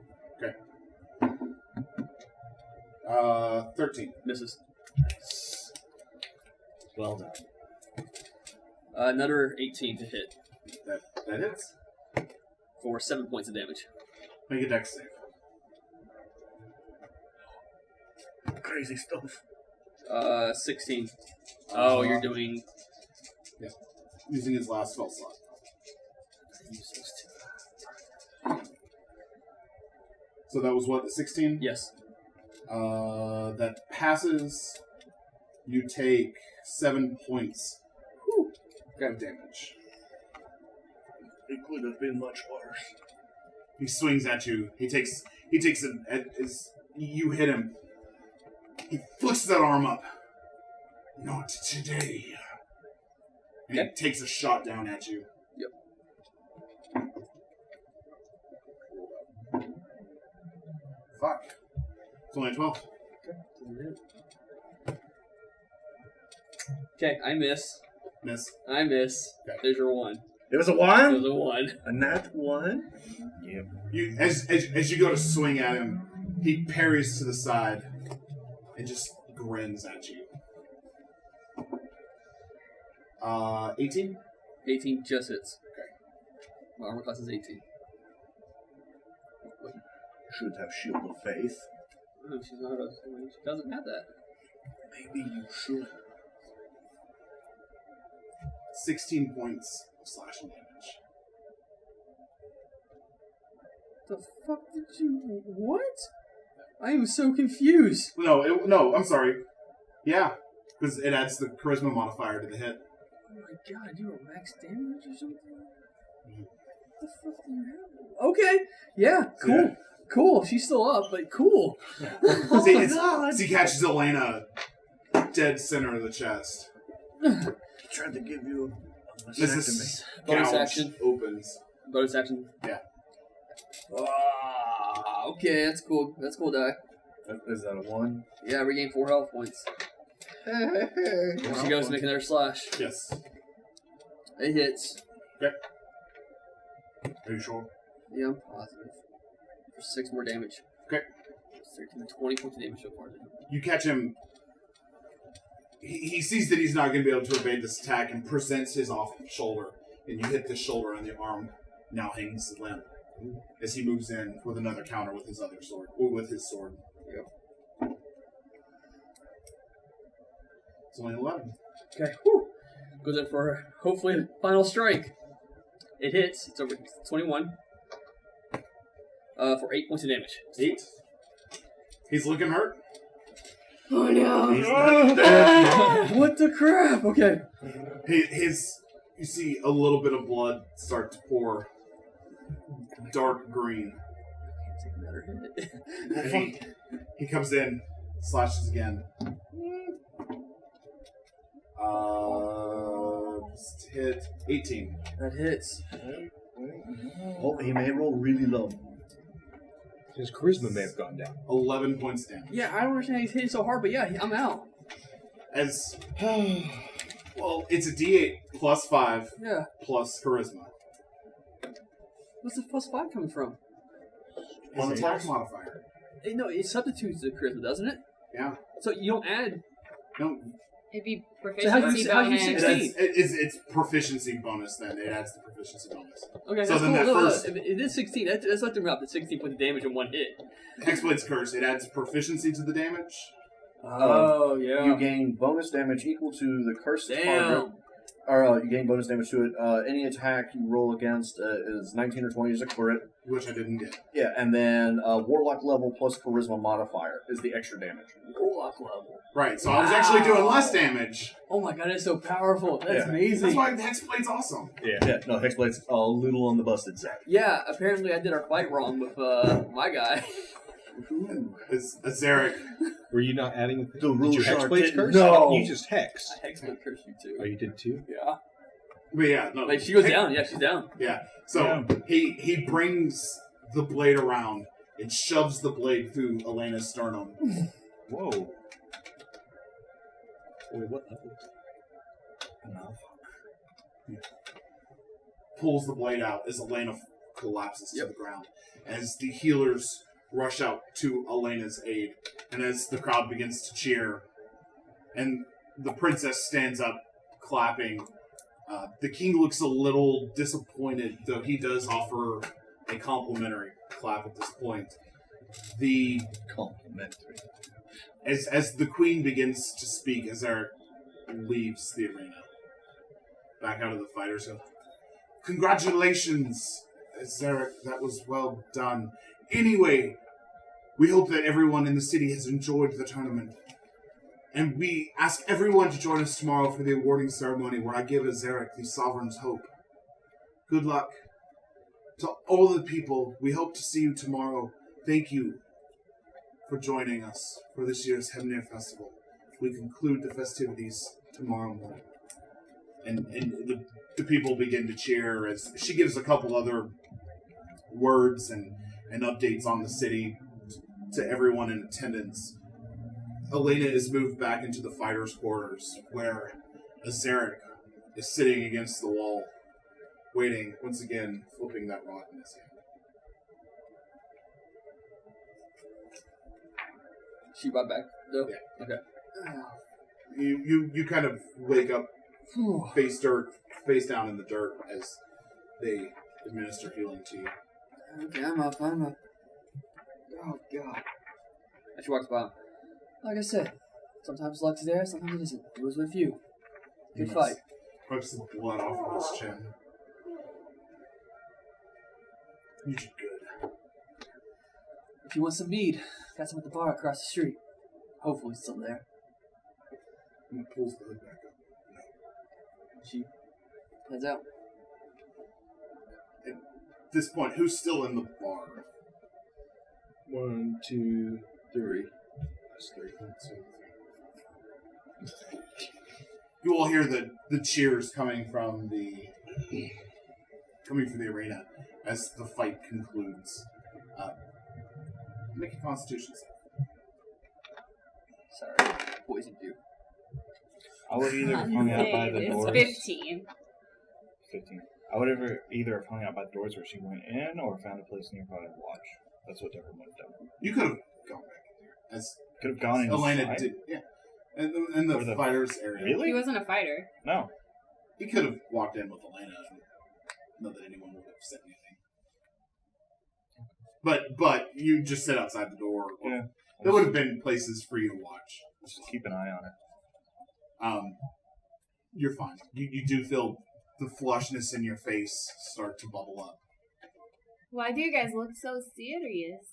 13. Misses. Well done. Another 18 to hit That hits. for 7 points of damage. Make a dex save. Crazy stuff. 16. Oh, you're doing... Using his last spell slot. So that was what, the 16? Yes. That passes. You take 7 points of damage. It could have been much worse. He swings at you. He takes as you hit him. He flicks that arm up. Not today. And he takes a shot down at you. Yep. Fuck. It's only a 12. Okay, I miss. Miss. I miss. Okay. There's your 1. It was a There's one? a 1. A nat one? Yep. You as you go to swing at him, he parries to the side and just grins at you. 18? 18 just hits. Okay. My armor class is 18. Should have shield of faith. Oh, she's not a... She doesn't have that. Maybe you should. 16 points of slashing damage. The fuck did you... What? I am so confused. No, I'm sorry. Yeah, because it adds the charisma modifier to the hit. Oh my god, you were max damage or something? What the fuck do you have? Okay, yeah, cool. Yeah. Cool, she's still up, but cool. See, he catches Elena dead center of the chest. Tried to give you a This vasectomy. is Bonus gouge action. opens. Bonus action. Yeah. Okay, that's cool. That's cool, die. Is that a 1? Yeah, regain 4 health points. Here she goes to make another slash. Yes. It hits. Are you sure? Yeah, I'm positive. For 6 more damage. Okay. 13 to 20 points of damage so far. You catch him. He sees that he's not going to be able to evade this attack and presents his off shoulder, and you hit the shoulder, and the arm now hangs limp as he moves in with another counter with his other sword, or with his sword. Yep. It's only 11. Okay. Whew. Goes in for her, hopefully final strike. It hits. It's over 21. For 8 points of damage. 8. He's looking hurt. Oh no! He's not dead. What the crap? Okay. You see a little bit of blood start to pour. Dark green. Take another hit. And he comes in, slashes again. Just hit 18. That hits. Oh, he may roll really low. His charisma may have gone down. 11 points damage. Yeah, I don't understand how he's hitting so hard, but yeah, I'm out. As well, it's a D8 plus 5 Yeah. plus charisma. What's the +5 coming from? It's attack modifier. No, it substitutes the charisma, doesn't it? Yeah. So you don't add. No, It'd be So how do proficiency you- how do you bonus. it 16? adds, it's proficiency bonus. Then it adds the proficiency bonus. Okay, So that's then cool. that No, first- no, it is 16. That's not the route. That's 16 points of damage in one hit. Hexblade's curse. It adds proficiency to the damage. Oh, yeah. You gain bonus damage equal to the cursed target. Damn. Or you gain bonus damage to it. Any attack you roll against is 19 or 20 is a crit. Which I didn't get. Yeah, and then Warlock level plus Charisma modifier is the extra damage. Warlock level. Right. So I was actually doing less damage. Oh my god, that's so powerful. That's Yeah. amazing. That's why Hexblade's awesome. Yeah, no, Hexblade's a little on the busted side. Yeah, apparently I did our fight wrong with my guy. As Zarek, Were you not adding The did rule you shark Hexblade's didn't curse? know. You just hex. I hexblade cursed you Oh, too. you did too? Yeah. but yeah, no. Like she goes down. Yeah, she's down. Yeah. So he brings the blade around and shoves the blade through Elena's sternum. Whoa. Wait, what level? Enough. Pulls the blade out as Elena collapses Yep. to the ground. As the healers rush out to Elena's aid, and as the crowd begins to cheer, and the princess stands up, clapping. The king looks a little disappointed, though he does offer a complimentary clap at this point. The Complimentary. as the queen begins to speak, as Eric leaves the arena, back out of the fighters go, "Congratulations, Zarek, that was well done. Anyway, we hope that everyone in the city has enjoyed the tournament. And we ask everyone to join us tomorrow for the awarding ceremony where I give Zarek the Sovereign's Hope. Good luck. To all the people, we hope to see you tomorrow. Thank you for joining us for this year's Hemnir Festival. We conclude the festivities tomorrow morning." And the people begin to cheer as she gives a couple other words and updates on the city to everyone in attendance. Elena is moved back into the fighters' quarters, where Zarek is sitting against the wall, waiting, once again, flipping that rod in his hand. She brought back. No. Yeah. Okay. You kind of wake up face down in the dirt as they administer healing to you. Okay, I'm up. Oh god. And she walks by. Like I said, sometimes luck's there, sometimes it isn't. It was with you. Good fight. Wipes the blood off of his chin. You did good. If you want some mead, got some at the bar across the street. Hopefully it's still there. And pulls the hood back up. She heads out. At this point, who's still in the bar? 1, 2, 3. That's 3. 1, 2, 3. You all hear the cheers coming from the arena as the fight concludes. Make a Constitution save. Sorry, poisoned you. I would either have hung out by the It's doors. 15. 15. I would either have hung out by the doors where she went in, or found a place nearby to watch. That's what everyone would have done. You could have gone back in there. As Could have gone in. Elena did. Yeah. In the Or the- fighters area. Really? He wasn't a fighter. No. He could have walked in with Elena and not that anyone would have said anything. But you just sit outside the door. Yeah. There would have been places for you to watch. Just keep an eye on it. You're fine. You do feel the flushness in your face start to bubble up. Why do you guys look so serious?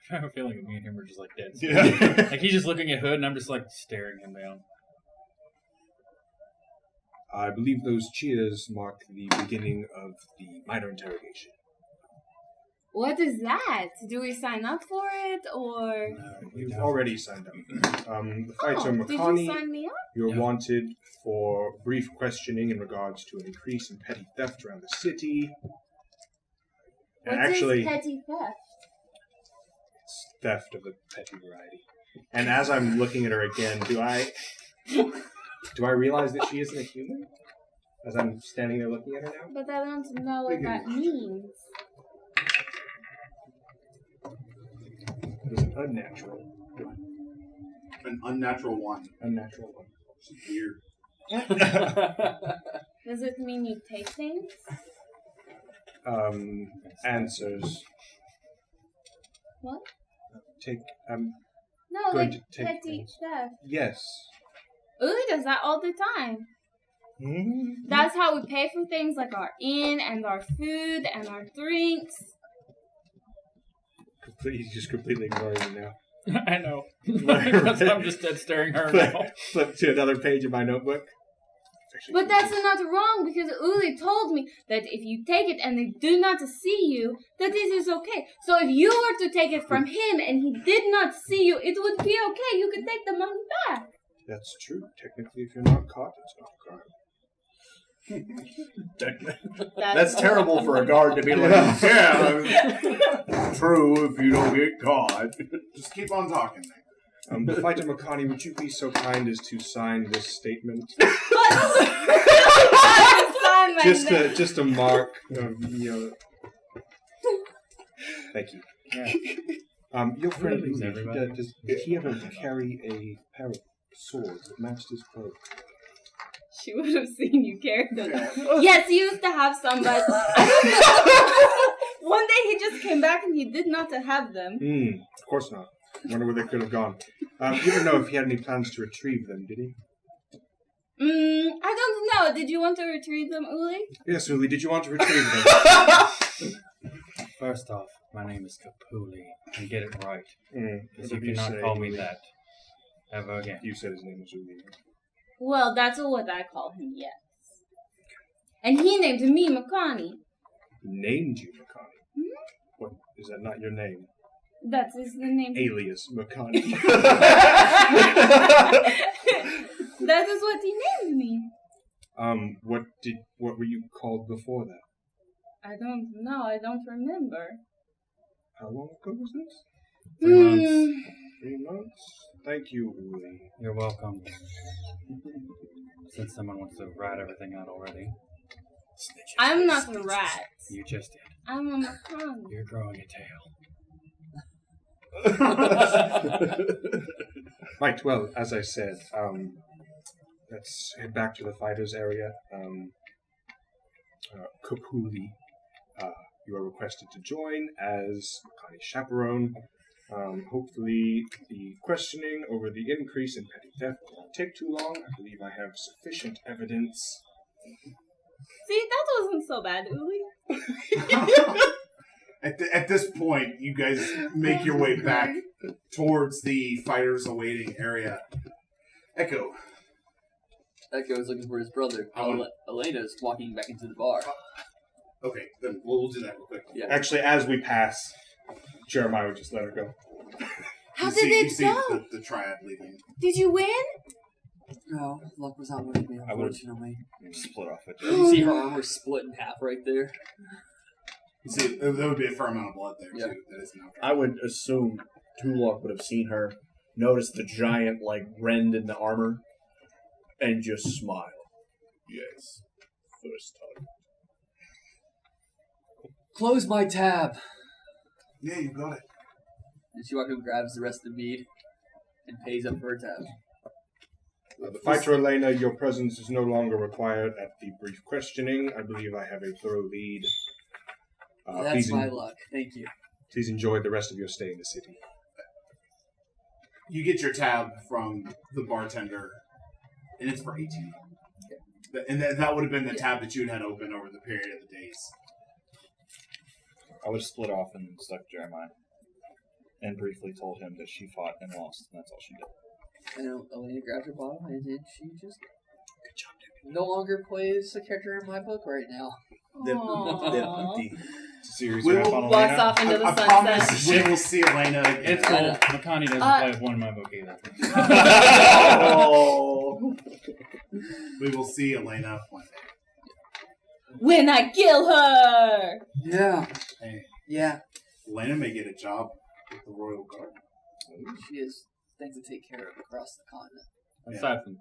I have a feeling that me and him are just like dead. Yeah. Like he's just looking at Hood and I'm just like staring him down. I believe those cheers mark the beginning of the minor interrogation. What is that? Do we sign up for it, or... You've already signed up. The fighter Did you Makani, sign me up? you're wanted for brief questioning in regards to an increase in petty theft around the city. And What actually, is petty theft? it's theft of the petty variety. And as I'm looking at her again, do I realize that she isn't a human? As I'm standing there looking at her now? But I don't know what that means. It is an unnatural one. An unnatural one. Unnatural one. Which is weird. Does it mean you take things? Answers. What? Take, No, going like to take petty things. theft. Yes. Uli does that all the time. That's how we pay for things like our inn and our food and our drinks. He's just completely ignoring me now. I know. Because I'm just dead staring at her now. Flip to another page of my notebook. But that's not wrong, because Uli told me that if you take it and they do not see you, that it is okay. So if you were to take it from him and he did not see you, it would be okay. You could take the money back. That's true. Technically, if you're not caught, it's not a crime. That's terrible for a guard to be like, yeah, true if you don't get caught. Just keep on talking there. The fighter Makani, would you be so kind as to sign this statement? just a mark of, Thank you. Yeah. Your friend Thanks, Uli, everybody. did he ever carry a pair of swords that matched his cloak? She would have seen you carry them. Yes, he used to have some, but one day he just came back and he did not have them. Of course not. Wonder where they could have gone. You don't know if he had any plans to retrieve them, did he? I don't know. Did you want to retrieve them, Uli? Yes, Uli, did you want to retrieve them? First off, my name is Kapuli, and get it right. Because you What did you cannot say, call me Uli? that ever again. You said his name was Uli. Well, that's what I call him, yes. And he named me Makani. Named you Makani? What, is that not your name? That is the name. Alias Makani. That is what he named me. What were you called before that? I don't know. I don't remember. How long ago was this? 3 months. 3 months? Thank you, Uli. You're welcome. Since someone wants to rat everything out already, I'm not a rat. you just did. I'm a Makani. You're growing a tail. Right, well, as I said, let's head back to the fighters area. Kapuli, you are requested to join as Makani's chaperone. Hopefully the questioning over the increase in petty theft won't take too long. I believe I have sufficient evidence. See, that wasn't so bad, Uli. At this point, you guys make your way back towards the fighters awaiting area. Echo. Echo is looking for his brother. Elena's walking back into the bar. Okay, then we'll do that real quick. Yeah. Actually, as we pass, Jeremiah would just let her go. How You did see it go? the triad leaving. Did you win? No, luck was not with me, I would've- unfortunately. Split off it. You see her armor split in half right there. You see, there would be a fair amount of blood there, Yeah. too. That is now I would assume Tulok would have seen her, noticed the giant, rend in the armor, and just smile. Yes. First time. Close my tab. Yeah, you got it. And she walks up and grabs the rest of the mead and pays up for her tab. The fighter Elena, your presence is no longer required at the brief questioning. I believe I have a thorough lead. That's my luck. Thank you. Please enjoy the rest of your stay in the city. You get your tab from the bartender, and it's for 18. And that would have been the tab that you'd had open over the period of the days. I would have split off and stuck Jeremiah. And briefly told him that she fought and lost, and that's all she did. And Elena grabbed her bottle, and then she just no longer plays a character in my book right now. Aww. They're empty. series We wrap will on Walks Elena. off into the I sunset. promise we will see Elena again. It's cool. Makani doesn't play with one of my book either. Oh. We will see Elena one day. When I kill her! Yeah. Hey, Yeah. Elena may get a job with the Royal Guard. She has things to take care of across the continent. Aside from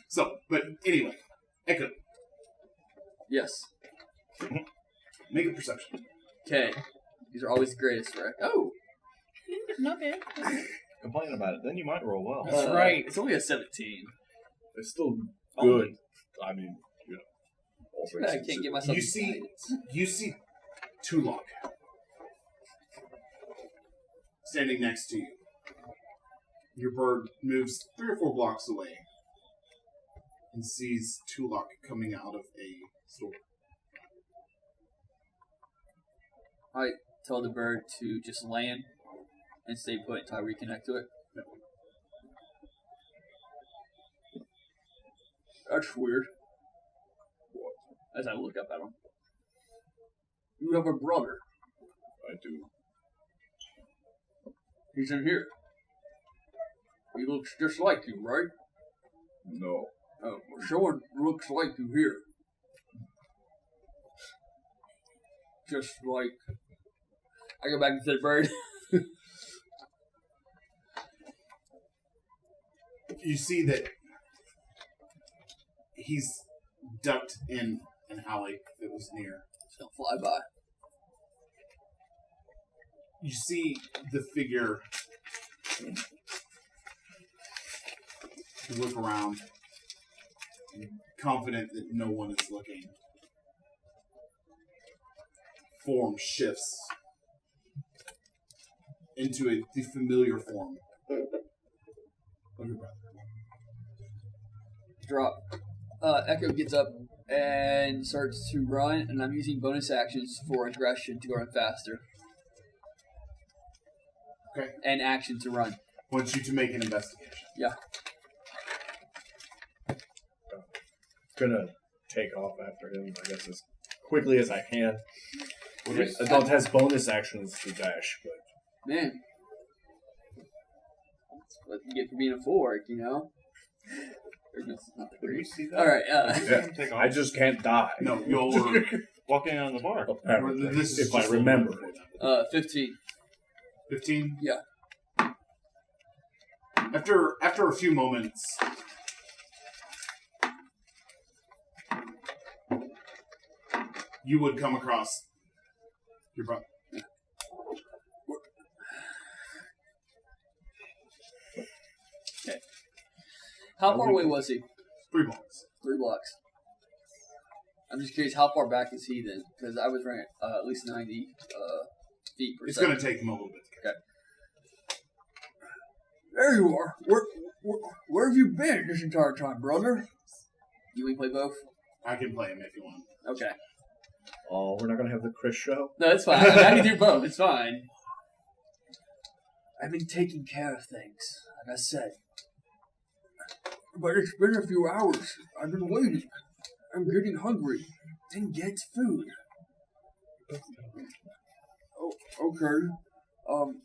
So, but anyway, Echo, Yes. make a perception. Okay. These are always the greatest, right? Oh! Okay. Complain about it, then you might roll well. That's right. It's only a 17. It's still good. I mean, you know. all Too bad I things can't get considered. myself You see, guidance. you see Tulok standing next to you. Your bird moves 3 or 4 blocks away and sees Tulok coming out of a store. I tell the bird to just land and stay put until I reconnect to it. That's weird. As I look up at him. You have a brother. I do. He's in here. He looks just like you, right? No. Oh, well, someone looks like you here. Just like... I go back to the bird. You see that he's ducked in an alley that was near. Just gonna fly by. You see the figure look around, confident that no one is looking. Form shifts into the familiar form of your brother. Drop. Echo gets up and starts to run, and I'm using bonus actions for aggression to run faster. Okay. And action to run. Wants you to make an investigation. Yeah. Gonna take off after him, I guess, as quickly as I can. Adult has bonus actions to dash, but Man. That's what you get for being a fork, you know? It's not the great. Alright, yeah, I just can't die. No, you're Walking on the bar. Apparently, This is if I just remember. 15. 15? Yeah. After a few moments, you would come across your brother. How far away was he? 3 blocks. 3 blocks. I'm just curious, how far back is he then? Because I was running at least 90 feet per It's second. going to take him a little bit to catch. There you are. Where have you been this entire time, brother? You want to play both? I can play him if you want. Okay. Oh, we're not gonna have the Chris show? No, it's fine. I can do both. It's fine. I've been taking care of things, like I said. But it's been a few hours. I've been waiting. I'm getting hungry. Didn't get food. Oh, okay.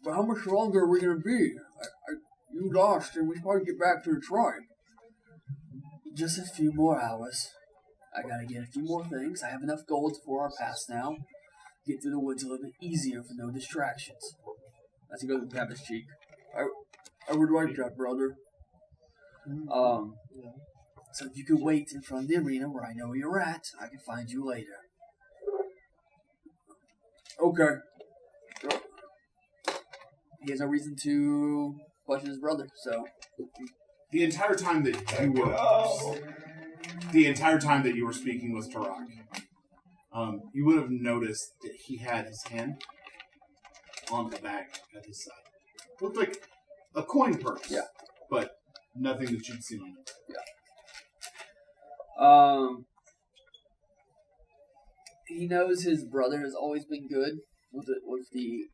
But how much longer are we gonna be? You lost, and we should probably get back to the tribe. Just a few more hours. I gotta get a few more things. I have enough gold for our pass now. Get through the woods a little bit easier for no distractions. As he goes to grab his cheek. I would like that, brother. So if you could wait in front of the arena where I know where you're at, I can find you later. Okay. He has no reason to question his brother, so... The entire time that you were speaking with Tarak, you would have noticed that he had his hand on the bag at his side. Looked like a coin purse. Yeah. But nothing that you'd seen on it. Yeah. He knows his brother has always been good with the.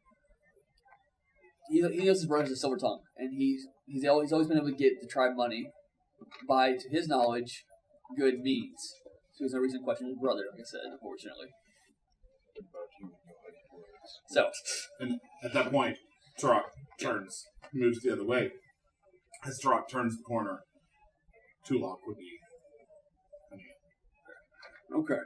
He knows his brother's a silver tongue, and he's always been able to get the tribe money by, to his knowledge, good means. So there's no reason to question his brother, like I said, unfortunately. So, And at that point, Turok moves the other way. As Turok turns the corner, Tulok would be. okay.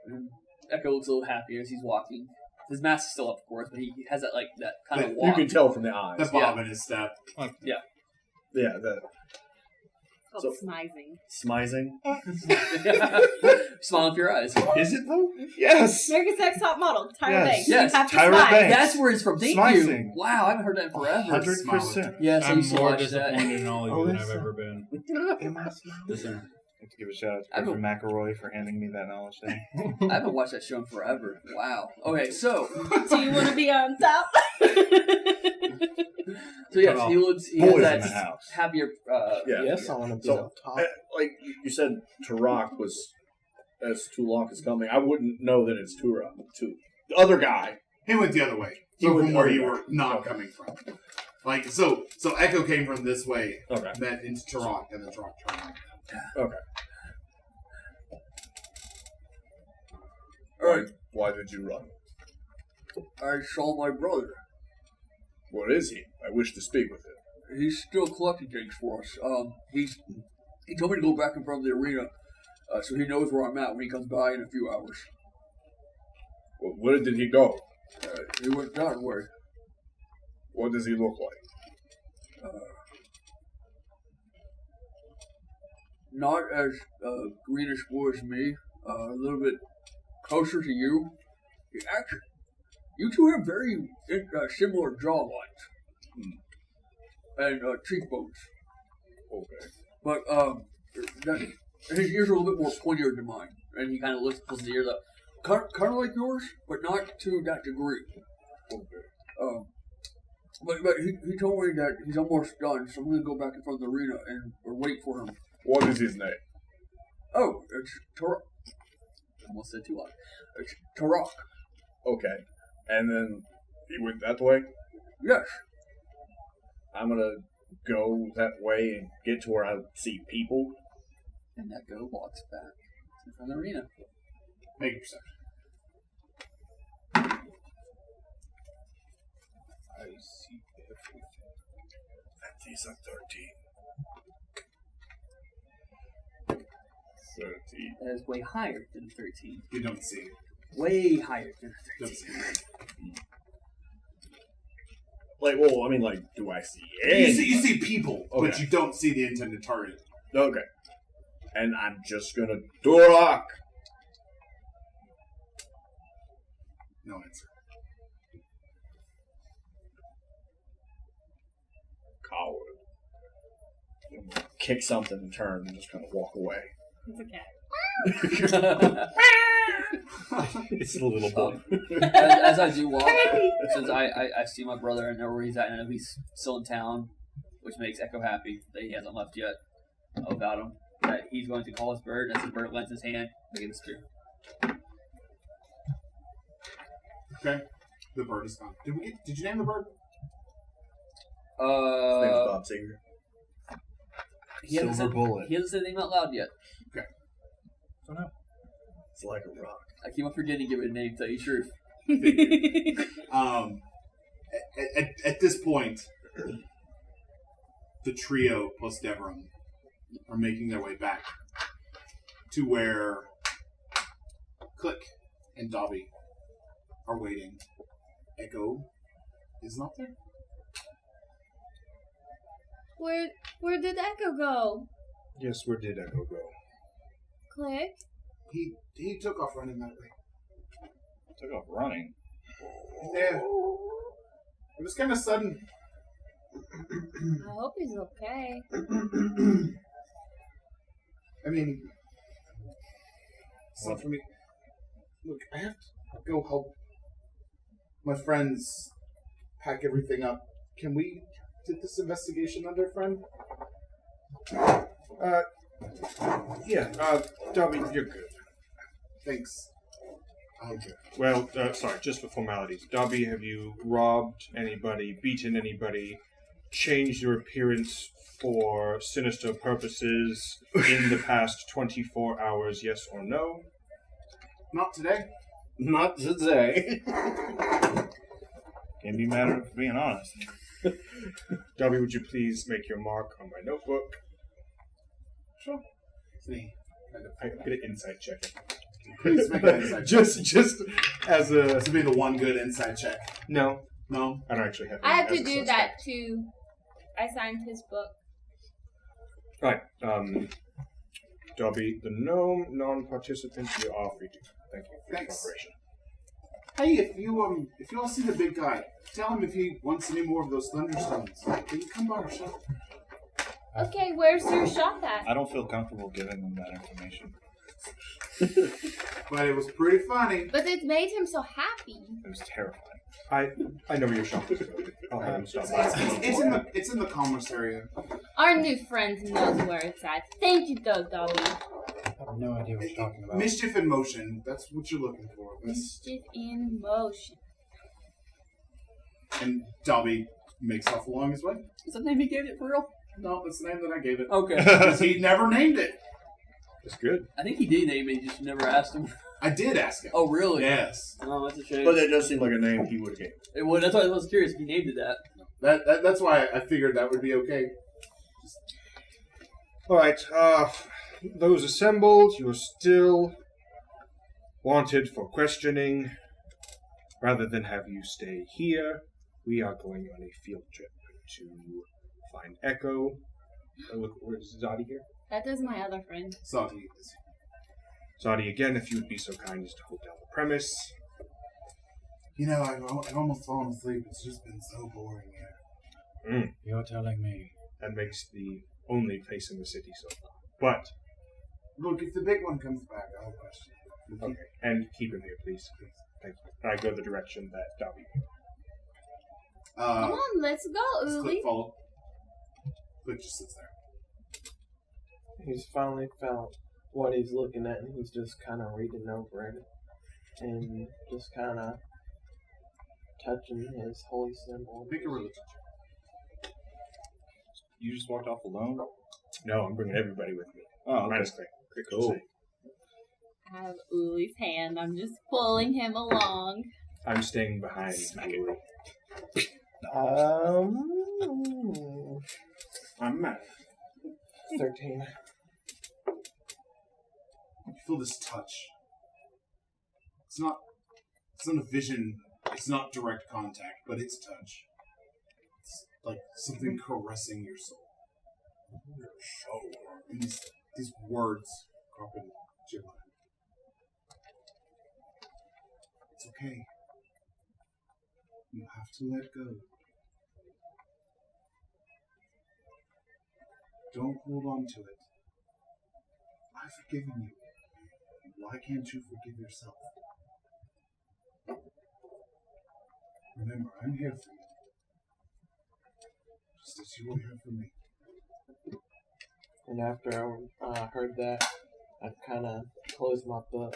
And Echo looks a little happier as he's walking. His mask is still up, of course, but he has that that kind of You walk. You can tell from the eyes. The bob in his step. Yeah, the Called smizing. smizing. Smile with your eyes. Is it though? Yes. America's Next Top Model, Tyra Yes. Banks. Yes, You have to Tyra smile. Banks. That's where it's from. Thank Smizing. you. Wow, I haven't heard that in forever. 100%. Yes, I I'm used to more watch disappointed that. in all of Oh, you than that's I've ever been. Am I smiling? Listen, I'd like to give a shout out I to don't- Griffin McElroy for handing me that knowledge thing. I haven't watched that show in forever. Wow. Okay, so Do you want to be on top? yes, he looks. He Boys has in the that house. happier. Yeah. Yes, I want to be So, on top. like you said, Turok was as Tulok is coming. I wouldn't know that it's Turok. The other guy. He went the other way. He So went from the where other you way. were not Okay. coming from. Like so Echo came from this way, Okay. met into Turok, and then Turok turned. Okay. All right. Why did you run? I saw my brother. Where is he? I wish to speak with him. He's still collecting things for us. He told me to go back in front of the arena, so he knows where I'm at when he comes by in a few hours. Well, where did he go? He went that way. What does he look like? Not as greenish blue as me. A little bit closer to you. Actually, you two have very similar jawlines and cheekbones. Okay. But his ears are a little bit more pointier than mine, and he kind of looks close to the ear. Kind of like yours, but not to that degree. Okay. But he told me that he's almost done, so I'm gonna go back in front of the arena and wait for him. What is his name? Oh, it's Turok. Almost said too loud. It's Turok. Okay. And then he went that way? Yes. I'm gonna go that way and get to where I see people. And Echo walks back in front of the arena. Make a perception. I see everything. That is a 13. 13. That is way higher than 13. You don't see. Way higher than Don't 13. see. Like, well, I mean, like, do I see You it? see people, but Okay. you don't see the intended target. Okay. And I'm just gonna Durak. No answer. Coward. Kick something and turn and just kind of walk away. It's a cat. It's a little boy. as I do walk, since I see my brother and know where he's at, and I know he's still in town, which makes Echo happy that he hasn't left yet. About him, that he's going to call his bird as his bird lends his hand. Look at this too. Okay. The bird is gone. Did you name the bird? His name's Bob Singer. He hasn't Silver said, bullet. He hasn't said anything out loud yet. It's like a rock. I keep on forgetting to give it a name. To tell you the truth. At this point, the trio plus Devram are making their way back to where Click and Dobby are waiting. Echo is not there. Where did Echo go? Yes, where did Echo go? Click. He took off running that way. Took off running. Yeah. It was kind of sudden. I hope he's okay. I mean, it's not for me. Look, I have to go help my friends pack everything up. Can we get this investigation under, friend? Dobby, you're good. Thanks. Well, sorry, just for formalities. Dobby, have you robbed anybody, beaten anybody, changed your appearance for sinister purposes in the past 24 hours, yes or no? Not today. Not today. Can't be mad at him for being honest. Dobby, would you please make your mark on my notebook? Sure. See. I'm gonna insight check it. Please make an insight check. just as a This would be the one good insight check. no. No? I don't actually have. I had as to a do that too. I signed his book. Right. Dobby, the gnome non-participant, you are free to. Thank you for your Thanks. cooperation. Hey, if you all see the big guy, tell him if he wants any more of those thunderstones. Can you come by our shop? Okay, where's your shop at? I don't feel comfortable giving them that information. But it was pretty funny. But it made him so happy. It was terrifying. I know where your shop is. I'll have him stop by. It's in the commerce area. Our new friend knows where it's at. Thank you, though, Dobby. I have no idea what you're talking about. Mischief in motion. That's what you're looking for. Mischief in motion. And Dobby makes off along his way. Is that the name he gave it for real? No, that's the name that I gave it. Okay. Because he never named it. That's good. I think he did name it, you just never asked him. I did ask him. Oh, really? Yes. Oh, that's a shame. But that does seem like a name he would have gave. It would. That's why I was curious if he named it that. That's why I figured that would be okay. All right. Those assembled, you're still wanted for questioning. Rather than have you stay here, we are going on a field trip to find Echo. Look, where's Zadi here? That is my other friend. Salty. Zadi, again, if you would be so kind as to hold down the premise. You know, I've almost fallen asleep. It's just been so boring here. You're telling me. That makes the only place in the city so far. But, Look, if the big one comes back, I'll question it. okay, and keep him here, please. Thank you. I go the direction that Dobby. Come on, let's go, Does Uli. Click follow? Click just sits there. He's finally found what he's looking at, and he's just kind of reading over it, and just kind of touching his holy symbol. Make a religion. You just walked off alone? No, I'm bringing everybody with me. Oh, okay. Minus Click. Click Cool. will say. I have Uli's hand. I'm just pulling him along. I'm staying behind. Uli. I'm mad. 13. You feel this touch. It's not a vision. It's not direct contact, but it's touch. It's like something caressing your soul. And these words crop into your mind. It's okay. You have to let go. Don't hold on to it. I've forgiven you. Why can't you forgive yourself? Remember, I'm here for you. Just as you were here for me. And after I heard that, I kind of closed my book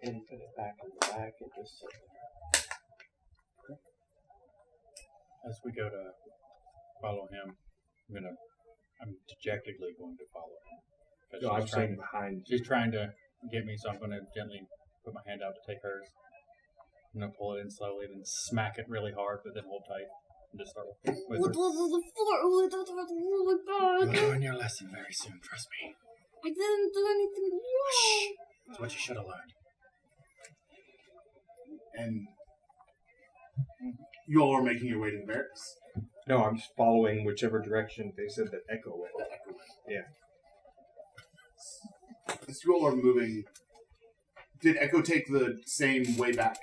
and put it back in the bag and just sit there. As we go to follow him, I'm dejectedly going to follow him. 'Cause No, I'm she's trying staying behind. She's trying to get me, so I'm going to gently put my hand out to take hers. I'm going to pull it in slowly, then smack it really hard, but then hold tight and just start with her. What was the floor? Uli, that was really You'll bad. learn your lesson very soon, trust me. I didn't do anything wrong. That's what you should have learned. And you all are making your way to the barracks. No, I'm just following whichever direction they said that Echo went. Yeah. As you all are moving, did Echo take the same way back?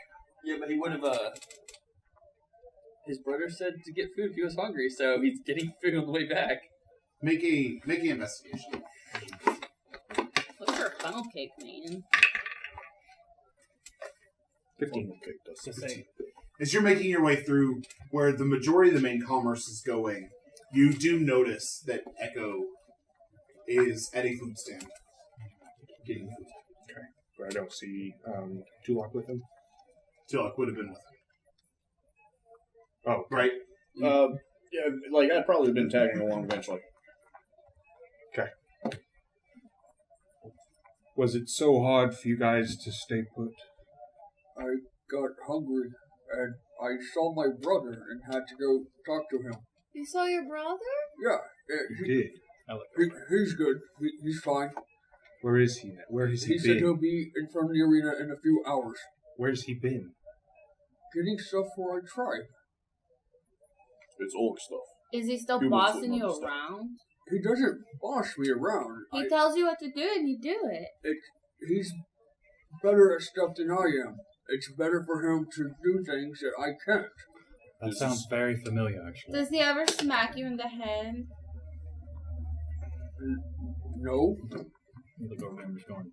Yeah, but he would have, his brother said to get food if he was hungry, so he's getting food on the way back. Make an investigation. What's your funnel cake, man? 15. As you're making your way through where the majority of the main commerce is going, you do notice that Echo is at a food stand. Getting food. But I don't see Tulok with him. Tilak would have been with him. Oh, Right? Yeah, like I'd probably been tagging along eventually. was it so hard for you guys to stay put? I got hungry, and I saw my brother and had to go talk to him. You saw your brother? Yeah, You did. he's good. He's fine. Where is he? Where has he He said been? he'll be in front of the arena in a few hours. Where's he been? Getting stuff for our tribe. It's orc stuff. Is he still Humans bossing wouldn't you understand. around? He doesn't boss me around. He tells you what to do and you do it. He's better at stuff than I am. It's better for him to do things that I can't. That sounds very familiar, actually. Does he ever smack you in the head? No. You look over him, just going,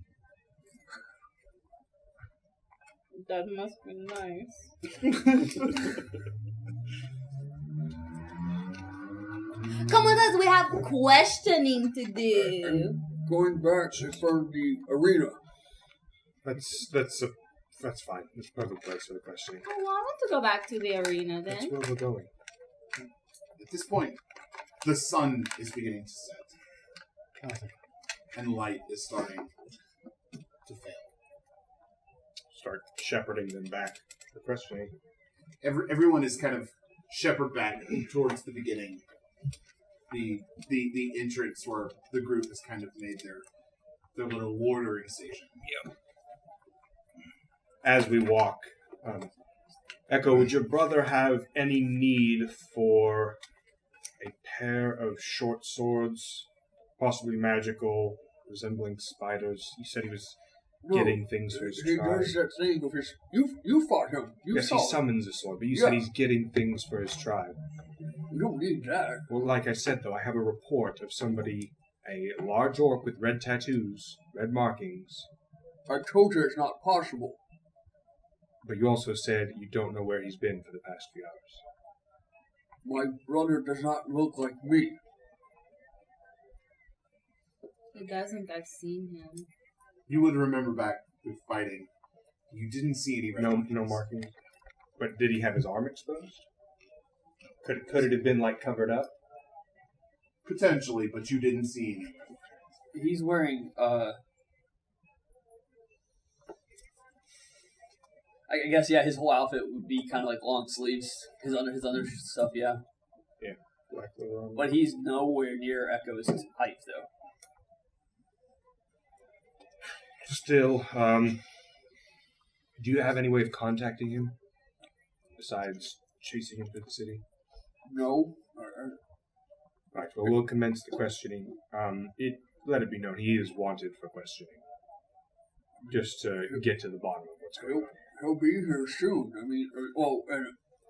That must be nice. Come with us, we have questioning to do. Going back in front of the arena. That's fine. That's a perfect place for the questioning. Oh, well, I want to go back to the arena That's then. where we're going. At this point, the sun is beginning to set. And light is starting to fail. Start shepherding them back for questioning. Everyone is kind of shepherded back towards the beginning. The entrance where the group has kind of made their little watering station. Yep. As we walk, Echo, would your brother have any need for a pair of short swords, possibly magical, resembling spiders? You said he was getting things for his He tribe. does that thing of his... You fought him. Yes, he summons a sword, but you said he's getting things for his tribe. You don't need that. Well, like I said, though, I have a report of somebody, a large orc with red tattoos, red markings. I told you it's not possible. But you also said you don't know where he's been for the past few hours. My brother does not look like me. He doesn't. I've seen him. You would remember back with fighting. You didn't see any red markings. No markings. But did he have his arm exposed? Could it have been like covered up? Potentially, but you didn't see any. He's wearing I guess his whole outfit would be kind of like long sleeves. His under stuff, yeah. Yeah, black leather armor. But he's nowhere near Echo's height, though. Still, do you have any way of contacting him besides chasing him through the city? No. Right. Well, we'll commence the questioning. Let it be known he is wanted for questioning, just to get to the bottom of what's going on. He'll be here soon. I mean, in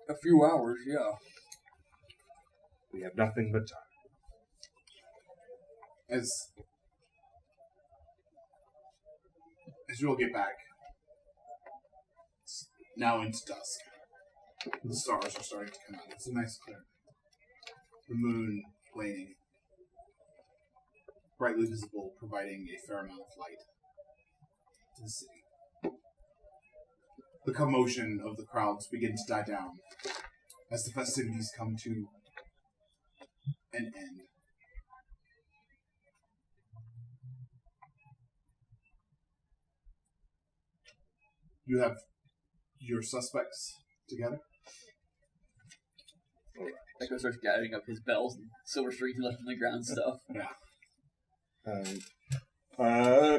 a few hours, yeah. We have nothing but time. As you all get back, it's now into dusk. The stars are starting to come out. It's a nice clear. The moon waning, brightly visible, providing a fair amount of light to the city. The commotion of the crowds begins to die down as the festivities come to an end. You have your suspects together? Echo starts gathering up his bells and silver strings left on the ground stuff. Yeah.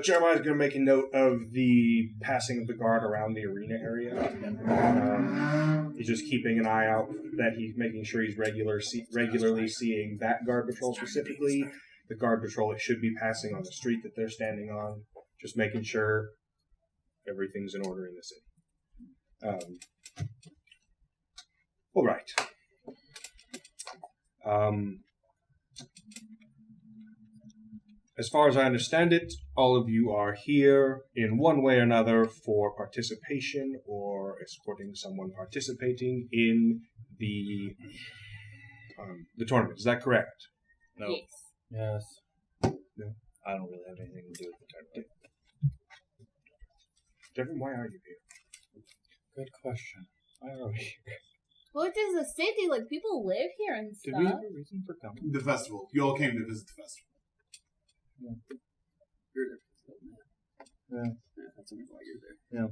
Jeremiah's going to make a note of the passing of the guard around the arena area. He's just keeping an eye out that he's making sure he's regularly seeing that guard patrol specifically. The guard patrol that should be passing on the street that they're standing on. Just making sure everything's in order in the city. All right. As far as I understand it, all of you are here in one way or another for participation or escorting someone participating in the tournament. Is that correct? no. Yes. Yes. No. I don't really have anything to do with the tournament. Devin, why are you here? Good question. Why are we here? Well, it is a city. Like, people live here and Did stuff. we have a reason for coming? The festival. You all came to visit the festival. You're there. Yeah. That's the reason why you're there.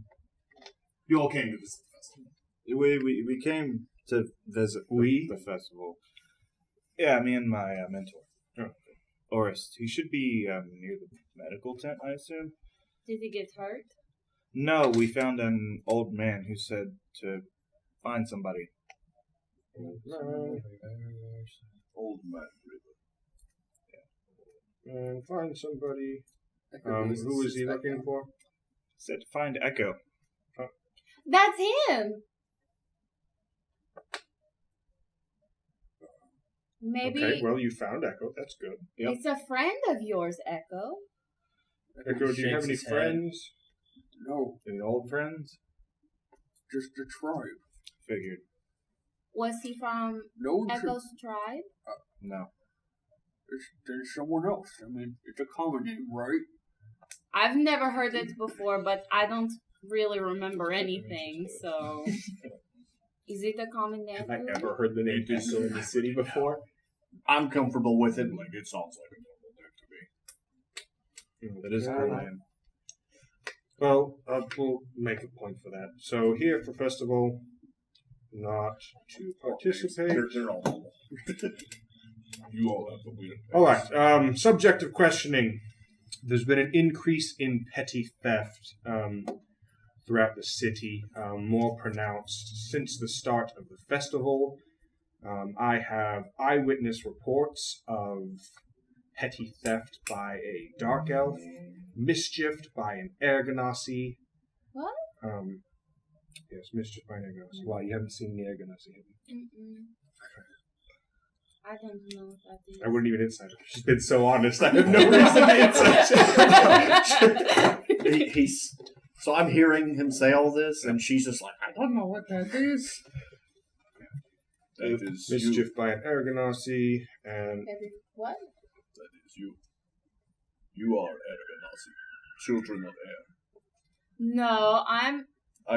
You all came to visit the festival. We came to visit the festival. Yeah, me and my mentor. Oh. Orist. He should be near the medical tent, I assume. Did he get hurt? No, we found an old man who said to find somebody. Old man, And find somebody. That could be Who is he suspect looking now. for? Said to find Echo. That's him. Maybe Okay, well, you found Echo. That's good. Yep. it's a friend of yours, Echo. Echo, do you have Shakes any his head. friends? No, Any old friends? just the tribe. Figured. Was he from No, Echo's tribe? No. there's someone else. I mean, it's a common name, right? I've never heard it before, but I don't really remember anything, so... Is it a common name? Have I ever heard the name Echo in the city before? I'm comfortable with it. Like, it sounds like a normal deck to me. That is a good name. Well, we'll make a point for that. So here for festival, not to participate. They're all normal. You all have the weird. All right. Subject of questioning. There's been an increase in petty theft throughout the city, more pronounced since the start of the festival. I have eyewitness reports of petty theft by a dark elf, mischief by an Ergonasi. What? Yes, mischief by an Ergonasi. Why, you haven't seen the Ergonasi, have you? Mm-mm. I don't know what that is. I wouldn't even insight her. She's been so honest. I have no reason to insight. He's so I'm hearing him say all this, and she's just like, I don't know what that is. That is Mischief you. by an Ergonasi, and What? That is you. You are Ergonasi, children of air. No, I'm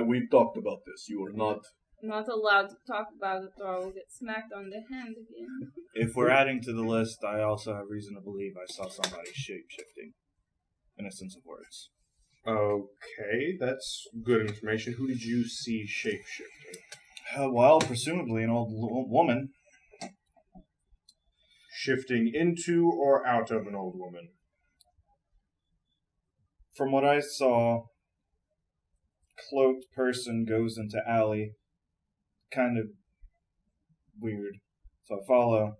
We've talked about this. You are not. not allowed to talk about it or I will get smacked on the hand again. If we're adding to the list, I also have reason to believe I saw somebody shape-shifting. In a sense of words. okay, that's good information. Who did you see shape-shifting? Well, presumably an old woman. Shifting into or out of an old woman? From what I saw, cloaked person goes into alley. Kind of weird. So I follow.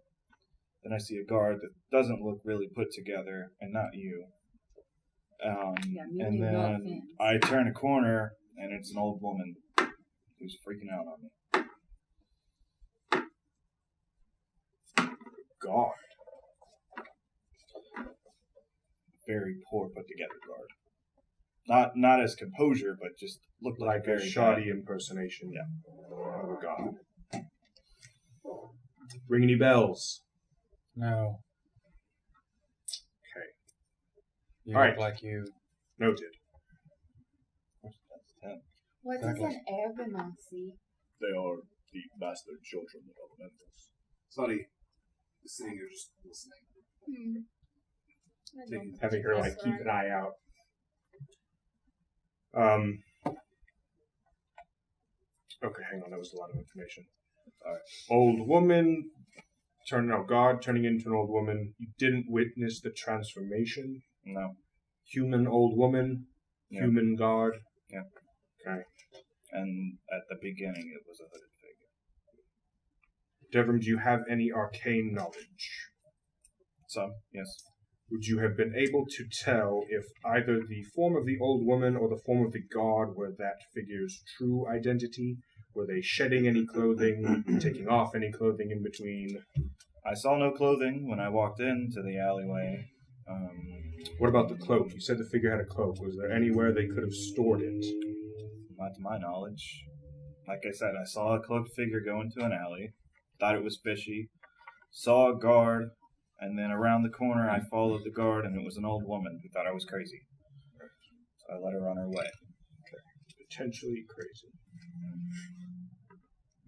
Then I see a guard that doesn't look really put together, and not you. And no then offense. I turn a corner, and it's an old woman who's freaking out on me. God. Very poor put together guard. Not as composure, but just looked like Like a very shoddy bad. impersonation of a god. Ring any bells? No. Okay. You All look right. like you. Noted. What is an Ergonasi? They are the bastard children of elementals. Sonny is sitting here just listening. I don't Having her think keep that's an eye out. Okay, hang on. That was a lot of information. Old woman, guard turning into an old woman. You didn't witness the transformation. No. Human old woman, Yeah. human guard. Yeah. Okay. And at the beginning, it was a hooded figure. Devram, do you have any arcane knowledge? So, yes. Would you have been able to tell if either the form of the old woman or the form of the guard were that figure's true identity? Were they shedding any clothing, taking off any clothing in between? I saw no clothing when I walked into the alleyway. What about the cloak? You said the figure had a cloak. Was there anywhere they could have stored it? Not to my knowledge. Like I said, I saw a cloaked figure go into an alley. Thought it was fishy. Saw a guard. And then around the corner, I followed the guard, and it was an old woman who thought I was crazy. So I let her on her way. Potentially crazy.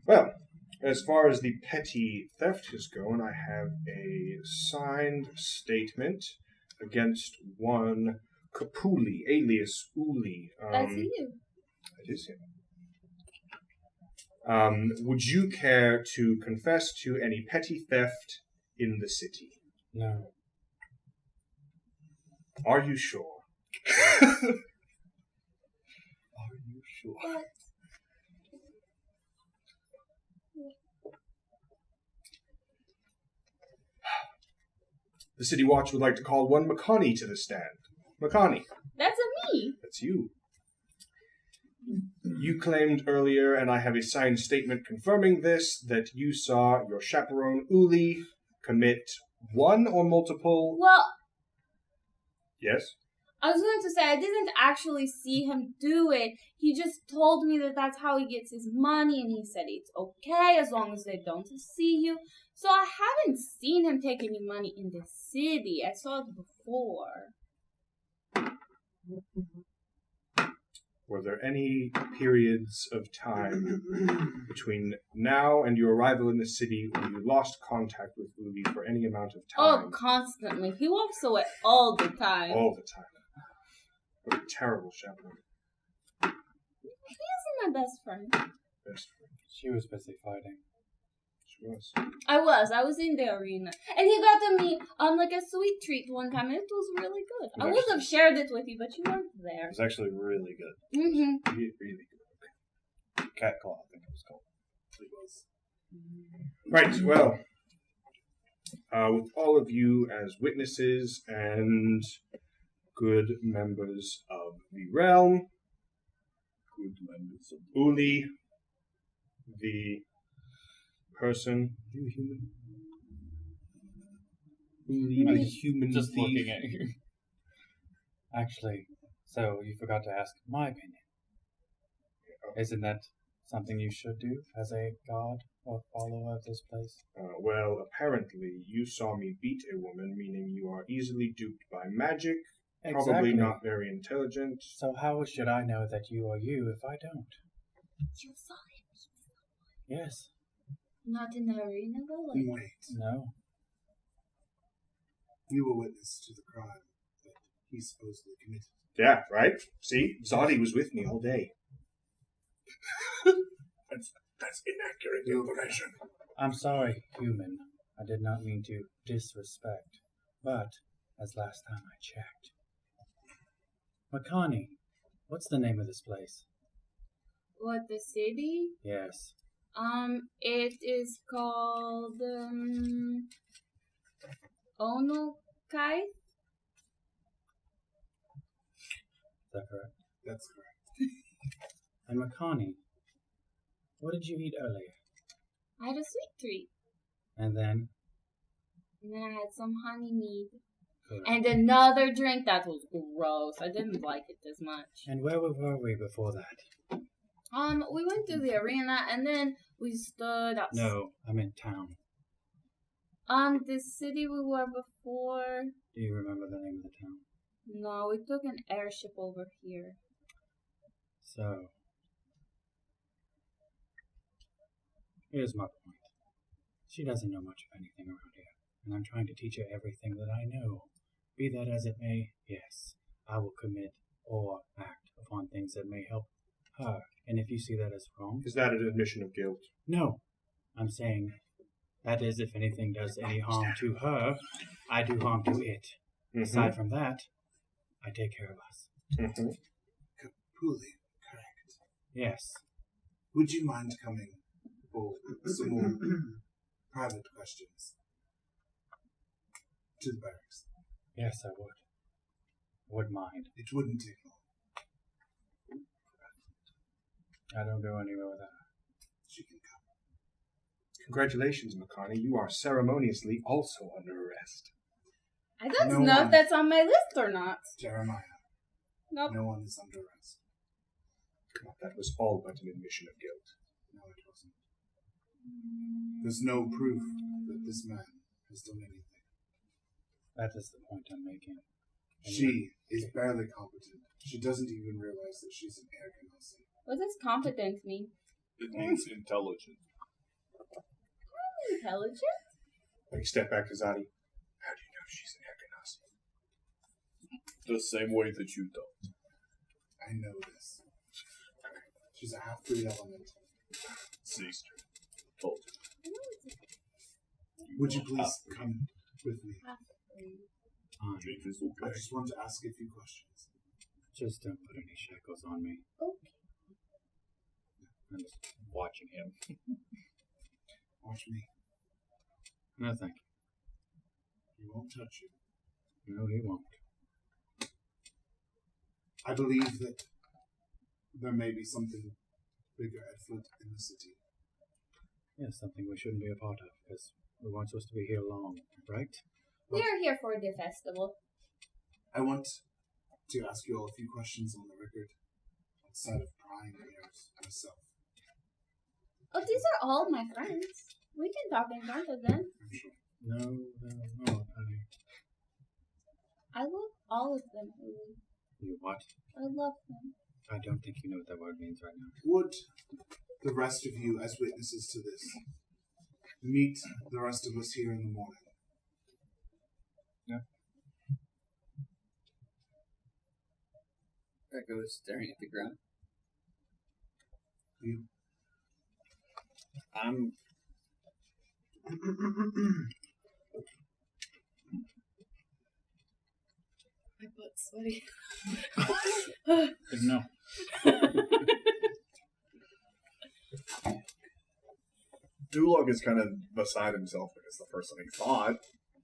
Well, as far as the petty theft is going, I have a signed statement against one Kapuli, alias Uli. That's you. It is him. Would you care to confess to any petty theft in the city? No. Are you sure? Are you sure? The City Watch would like to call one Makani to the stand. Makani, That's a me. that's you. You claimed earlier, and I have a signed statement confirming this, that you saw your chaperone Uli commit one or multiple... Well, Yes? I was going to say, I didn't actually see him do it. He just told me that that's how he gets his money, and he said it's okay as long as they don't see you. So I haven't seen him take any money in the city. I saw it before. Were there any periods of time between now and your arrival in the city when you lost contact with Uli for any amount of time? Oh, constantly. He walks away all the time. All the time. What a terrible chaperone. He isn't my best friend. Best friend. She was busy fighting. She was. I was in the arena. And he got me like a sweet treat one time, and it was really good. I would have shared it with you, but you weren't there. It was actually really good. Mm-hmm. Really, really good. Cat Claw, I think it was called. It was. Right, well, with all of you as witnesses and good members of the realm, Good members of Uli, the person, you human? Uli, the human Just thief. looking at you. Actually, so you forgot to ask my opinion. Isn't that something you should do as a god or follower of this place? Well, apparently you saw me beat a woman, meaning you are easily duped by magic, probably not very intelligent. So how should I know that you are you if I don't? You saw him. Yes. Not in the arena, though? Like, Wait. No. You were witness to the crime that he supposedly committed. Yeah, right? See? Zodi was with me all day. That's inaccurate information. I'm sorry, human. I did not mean to disrespect. But, as last time I checked. Makani, what's the name of this place? what, the city? Yes. It is called, Onokai? Is that correct? That's correct. And Makani, what did you eat earlier? I had a sweet treat. And then? And then I had some honey mead. Correct. And another drink that was gross. I didn't like it as much. And where were we before that? We went to the arena and then we stood up. No, I'm in town. The city we were before. Do you remember the name of the town? No, we took an airship over here. So, here's my point. She doesn't know much of anything around here, and I'm trying to teach her everything that I know. Be that as it may, yes, I will commit or act upon things that may help her. And if you see that as wrong, Is that an admission of guilt? no. I'm saying that is if anything does any harm to her, I do harm to it. Aside from that, I take care of us. Kapuli, correct. Yes. Would you mind coming for some more private questions to the barracks? Yes, I would. Would mind. It wouldn't take long. I don't go anywhere without her. She can come. Congratulations, Makani. You are ceremoniously also under arrest. I don't No know one. if that's on my list or not. Jeremiah, Nope. no one is under arrest. That was all but an admission of guilt. No, it wasn't. There's no proof that this man has done anything. That is the point I'm making. She is barely competent. She doesn't even realize that she's an air ganassi. What does competent mean? It means intelligent. Intelligent? Like, step back to Zadi. How do you know she's an Erganasi? The same way that you don't. I know this. She's a half-breed element Ceased. Told you. Would you please come with me? It is okay. I just want to ask a few questions. Just don't put any shackles on me. Okay. I'm just watching him. Watch me. No, thank He won't touch you. you. No, he won't. I believe that there may be something bigger afoot in the city. Yeah, something we shouldn't be a part of, because we weren't supposed to be here long, right? We are here for the festival. I want to ask you all a few questions on the record outside of prying ears myself. Oh, these are all my friends. We can talk in front of them. I'm sure. No, honey. I love all of them. Uli. You what? I love them. I don't think you know what that word means right now. Would the rest of you, as witnesses to this, meet the rest of us here in the morning? Echo is staring at the ground. You? I'm. My butt's sweaty. No. Dulog is kind of beside himself because the person he thought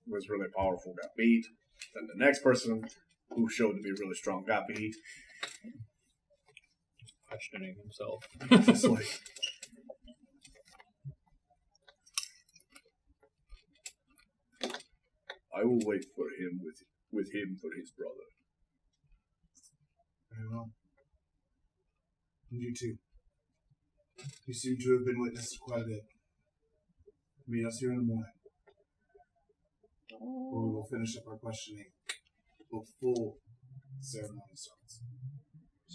was really powerful got beat. Then the next person, who showed to be really strong, got beat. Questioning himself. Just like, I will wait for him with him for his brother. Very well. And you too. You seem to have been witness to quite a bit. Meet us here in the morning, where we will finish up our questioning before the ceremony starts.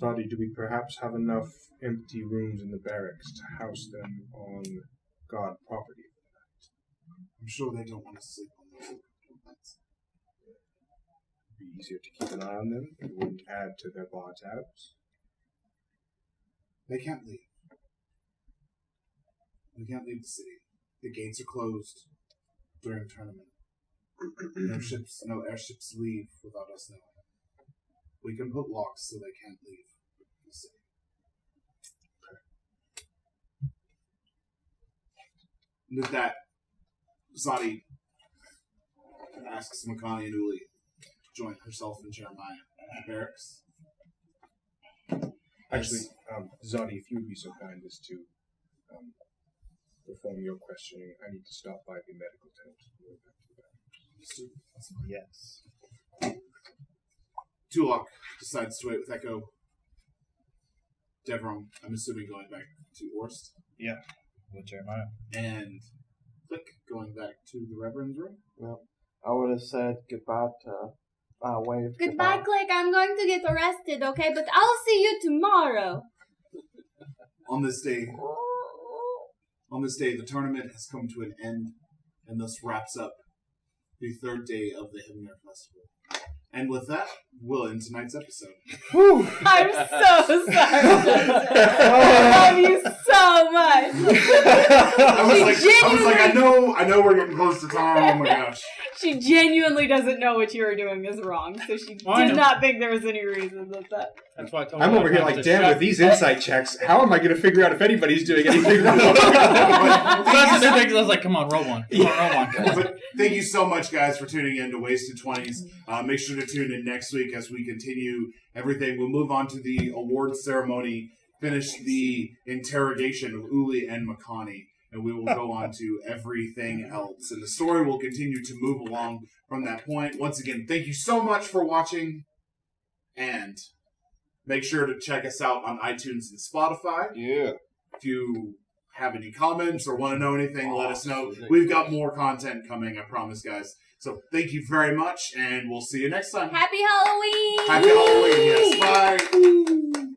Zadi, do we perhaps have enough empty rooms in the barracks to house them on God property? I'm sure they don't want to sleep on those nights. It'd be easier to keep an eye on them. It wouldn't add to their bar tabs. They can't leave. They can't leave the city. The gates are closed during the tournament. No airships leave without us knowing. We can put locks so they can't leave the city. Okay. With that, Zadi asks Makani and Uli to join herself and Jeremiah in the barracks. Actually, Zadi, if you would be so kind as to perform your questioning, I need to stop by the medical tent. Yes. Tulok decides to wait with Echo. Devron, I'm assuming going back to Orst. Yeah. With Jeremiah. And Click going back to the Reverend's room. Well, I would have said goodbye to wave. Goodbye, Click. I'm going to get arrested, okay? But I'll see you tomorrow. On this day, the tournament has come to an end, and thus wraps up the third day of the Himner Festival. And with that, we'll end tonight's episode. I'm so sorry. I love you so much. I was like, I know we're getting close to time. Oh my gosh. She genuinely doesn't know what you were doing is wrong, so she did not think there was any reason that. That's why I told I'm over here like, damn, with these insight checks, how am I going to figure out if anybody's doing anything wrong? That's the thing. I was like, come on, roll one. But thank you so much, guys, for tuning in to Wasted 20's. Make sure to tune in next week as we continue everything. We'll move on to the awards ceremony, finish the interrogation of Uli and Makani, and we will go on to everything else. And the story will continue to move along from that point. Once again, thank you so much for watching, and make sure to check us out on iTunes and Spotify. Yeah. If you have any comments or want to know anything, let us know. We've got more content coming, I promise, guys. So thank you very much, and we'll see you next time. Happy Halloween! Happy Halloween, yes. Bye.